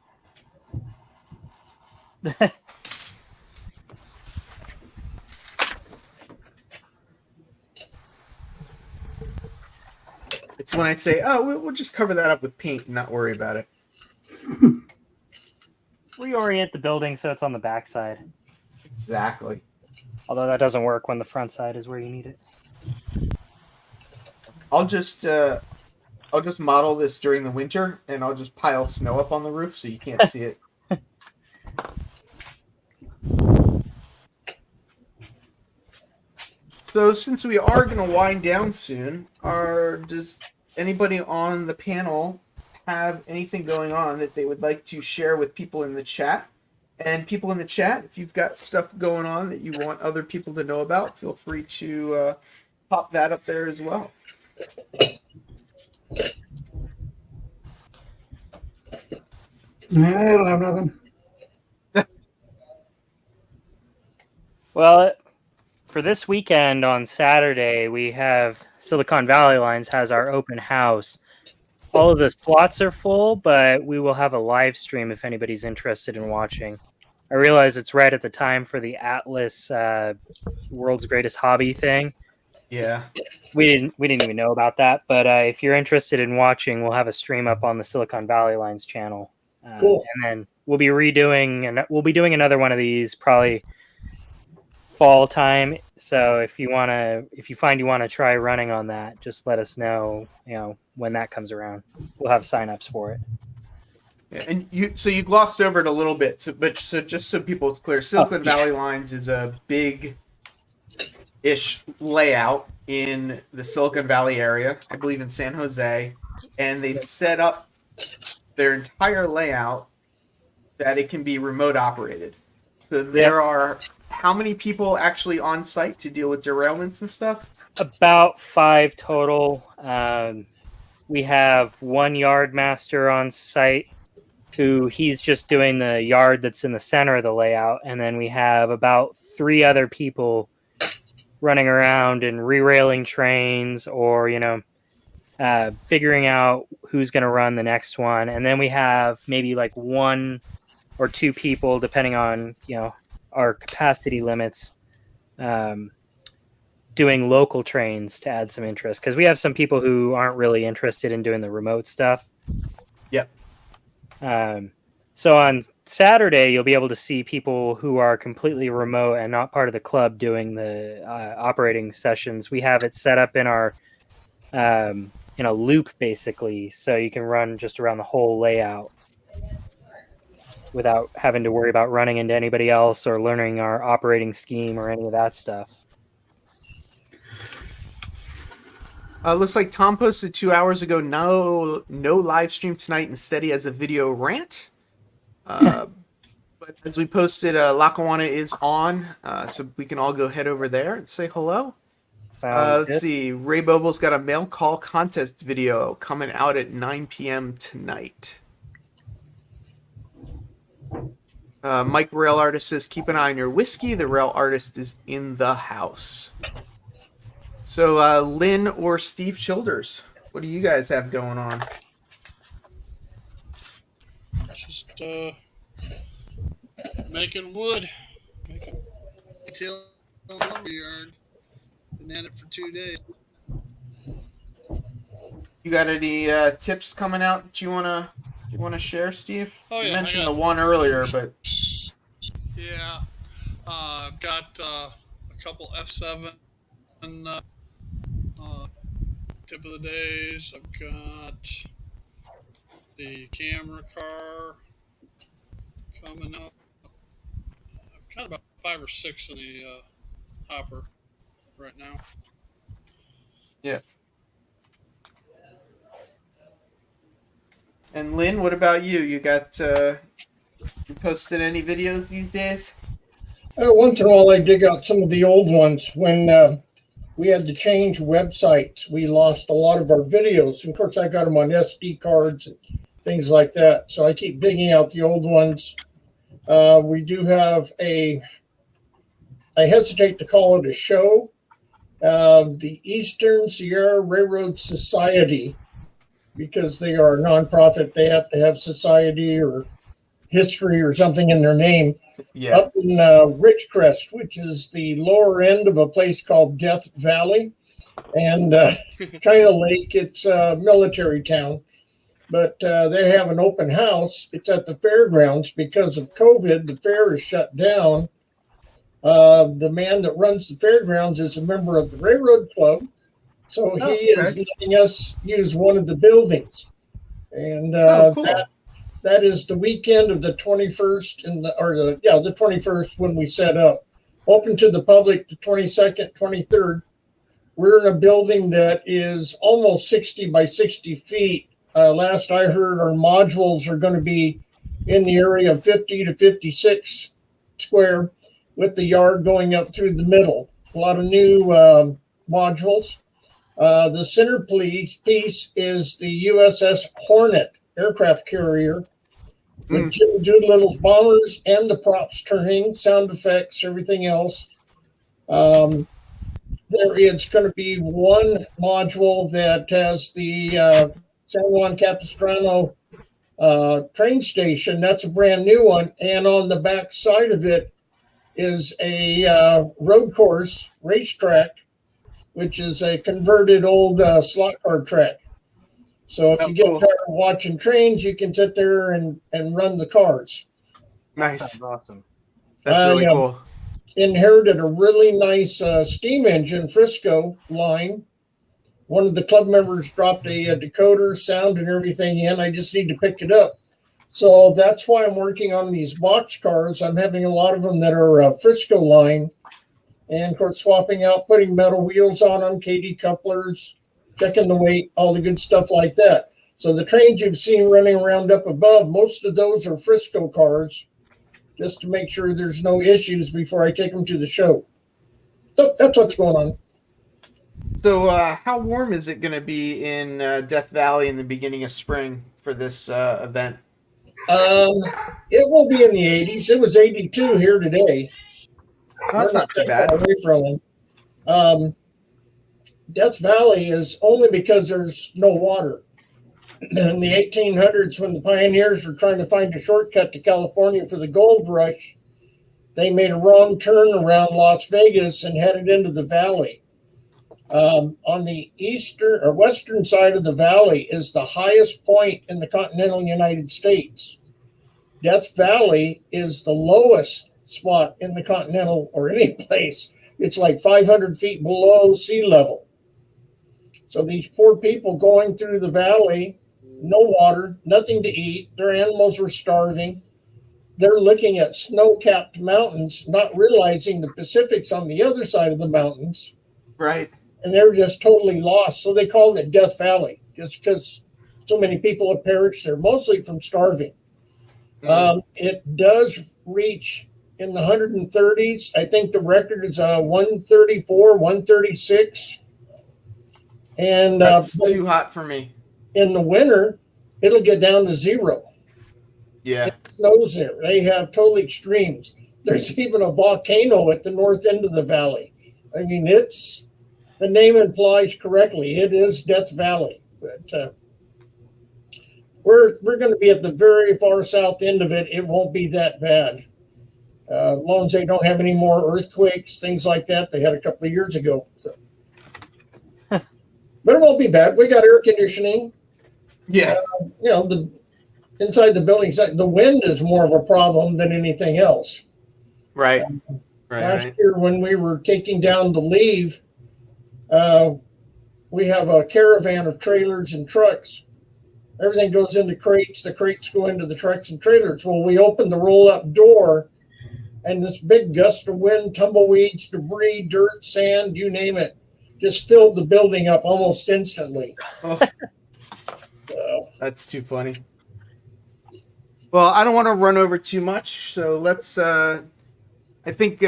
It's when I say, "Oh, we'll just cover that up with paint and not worry about it." Reorient the building so it's on the back side. Exactly. Although that doesn't work when the front side is where you need it. I'll just model this during the winter, and I'll just pile snow up on the roof so you can't see it. So since we are going to wind down soon, does anybody on the panel have anything going on that they would like to share with people in the chat? And people in the chat, if you've got stuff going on that you want other people to know about, feel free to pop that up there as well. Nah, I don't have nothing. Well, for this weekend on Saturday, we have Silicon Valley Lines has our open house. All of the slots are full, but we will have a live stream if anybody's interested in watching. I realize it's right at the time for the Atlas World's Greatest Hobby thing. Yeah. We didn't even know about that, but if you're interested in watching, we'll have a stream up on the Silicon Valley Lines channel. Cool. And then we'll be doing another one of these probably fall time. So if you find you want to try running on that, just let us know, when that comes around. We'll have signups for it. Yeah, and you glossed over it a little bit, so just so people it's clear, Silicon Valley Lines is a big-ish layout in the Silicon Valley area, I believe in San Jose, and they've set up their entire layout that it can be remote operated. So there are how many people actually on site to deal with derailments and stuff? About 5 total. We have one yard master on site who he's just doing the yard that's in the center of the layout. And then we have about 3 other people running around and re-railing trains or, figuring out who's going to run the next one. And then we have maybe like 1 or 2 people, depending on, our capacity limits, doing local trains to add some interest. Because we have some people who aren't really interested in doing the remote stuff. Yep. So on Saturday, you'll be able to see people who are completely remote and not part of the club doing the operating sessions. We have it set up in our in a loop, basically, so you can run just around the whole layout without having to worry about running into anybody else or learning our operating scheme or any of that stuff. Looks like Tom posted 2 hours ago, no live stream tonight. Instead, he has a video rant. But as we posted, Lackawanna is on, so we can all go head over there and say hello. Let's see. Ray Boble's got a mail call contest video coming out at 9 p.m. tonight. Mike Rail Artist says, keep an eye on your whiskey. The Rail Artist is in the house. So, Lynn or Steve Childers, what do you guys have going on? Just making wood. Making detail on the lumberyard. Been at it for 2 days. You got any tips coming out that you wanna share, Steve? Oh yeah, you mentioned the one earlier, but yeah, I've got a couple F7 tip of the days. I've got the camera car coming up. I've got about 5 or 6 in the hopper right now. yeah. And Lynn, what about you? You got you posted any videos these days? Once in a while, I dig out some of the old ones. When we had to change websites, we lost a lot of our videos. And of course, I got them on SD cards and things like that. So I keep digging out the old ones. We do have I hesitate to call it a show, the Eastern Sierra Railroad Society, because they are a nonprofit. They have to have society or history or something in their name. Yeah. Up in Ridgecrest, which is the lower end of a place called Death Valley. And China Lake, it's a military town. But they have an open house. It's at the fairgrounds. Because of COVID, the fair is shut down. The man that runs the fairgrounds is a member of the Railroad Club. So he is letting us use one of the buildings. And cool. that is the weekend of the 21st the 21st when we set up. Open to the public the 22nd, 23rd. We're in a building that is almost 60 by 60 feet. Last I heard, our modules are going to be in the area of 50 to 56 square, with the yard going up through the middle. A lot of new modules. The center piece is the USS Hornet aircraft carrier, with Jim Doolittle's bombers and the props turning, sound effects, everything else. There is going to be one module that has the San Juan Capistrano train station. That's a brand new one. And on the back side of it is a road course racetrack, which is a converted old slot car track. So if you get tired of watching trains, you can sit there and run the cars. Nice. That's awesome. That's really cool. Inherited a really nice steam engine Frisco line. One of the club members dropped a decoder, sound, and everything in. I just need to pick it up. So that's why I'm working on these box cars. I'm having a lot of them that are Frisco line. And of course, swapping out, putting metal wheels on them, KD couplers, checking the weight, all the good stuff like that. So the trains you've seen running around up above, most of those are Frisco cars, just to make sure there's no issues before I take them to the show. So that's what's going on. So how warm is it going to be in Death Valley in the beginning of spring for this event? It will be in the 80s. It was 82 here today. That's not too bad. Away from them. Death Valley is only because there's no water. In the 1800s, when the pioneers were trying to find a shortcut to California for the gold rush, they made a wrong turn around Las Vegas and headed into the valley. On the eastern or western side of the valley is the highest point in the continental United States. Death Valley is the lowest spot in the continental or any place. It's like 500 feet below sea level. So these poor people going through the valley, no water, nothing to eat. Their animals were starving. They're looking at snow-capped mountains, not realizing the Pacific's on the other side of the mountains. Right. And they're just totally lost. So they called it Death Valley, just because so many people have perished there, mostly from starving. It does reach in the 130s. I think the record is 134, 136. And that's too hot for me. In the winter, it'll get down to 0. Yeah. It snows there. They have total extremes. There's even a volcano at the north end of the valley. I mean, the name implies correctly. It is Death Valley. But we're going to be at the very far south end of it. It won't be that bad. As long as they don't have any more earthquakes, things like that. They had a couple of years ago. So. But it won't be bad. We got air conditioning. Yeah. The inside the buildings, the wind is more of a problem than anything else. Right. Last year when we were taking down the leave, we have a caravan of trailers and trucks. Everything goes into crates. The crates go into the trucks and trailers. Well, we opened the roll-up door, and this big gust of wind, tumbleweeds, debris, dirt, sand, you name it, just filled the building up almost instantly. Oh. That's too funny. Well, I don't want to run over too much, so let's I think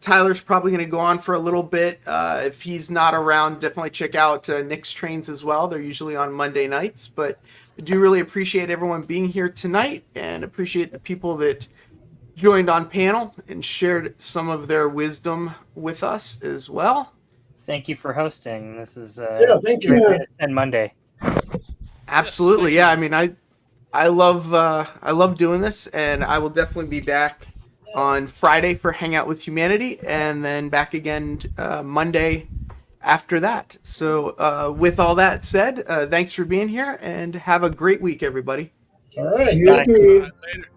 Tyler's probably going to go on for a little bit. If he's not around, definitely check out Nick's trains as well. They're usually on Monday nights. But I do really appreciate everyone being here tonight and appreciate the people that joined on panel and shared some of their wisdom with us as well. Thank you for hosting. This is Yeah, thank you. great way to spend Monday. Absolutely, Yes, yeah. I mean, I love doing this, and I will definitely be back on Friday for Hangout with Humanity, and then back again Monday after that. So, with all that said, thanks for being here, and have a great week, everybody. All right. You Bye. too. Later.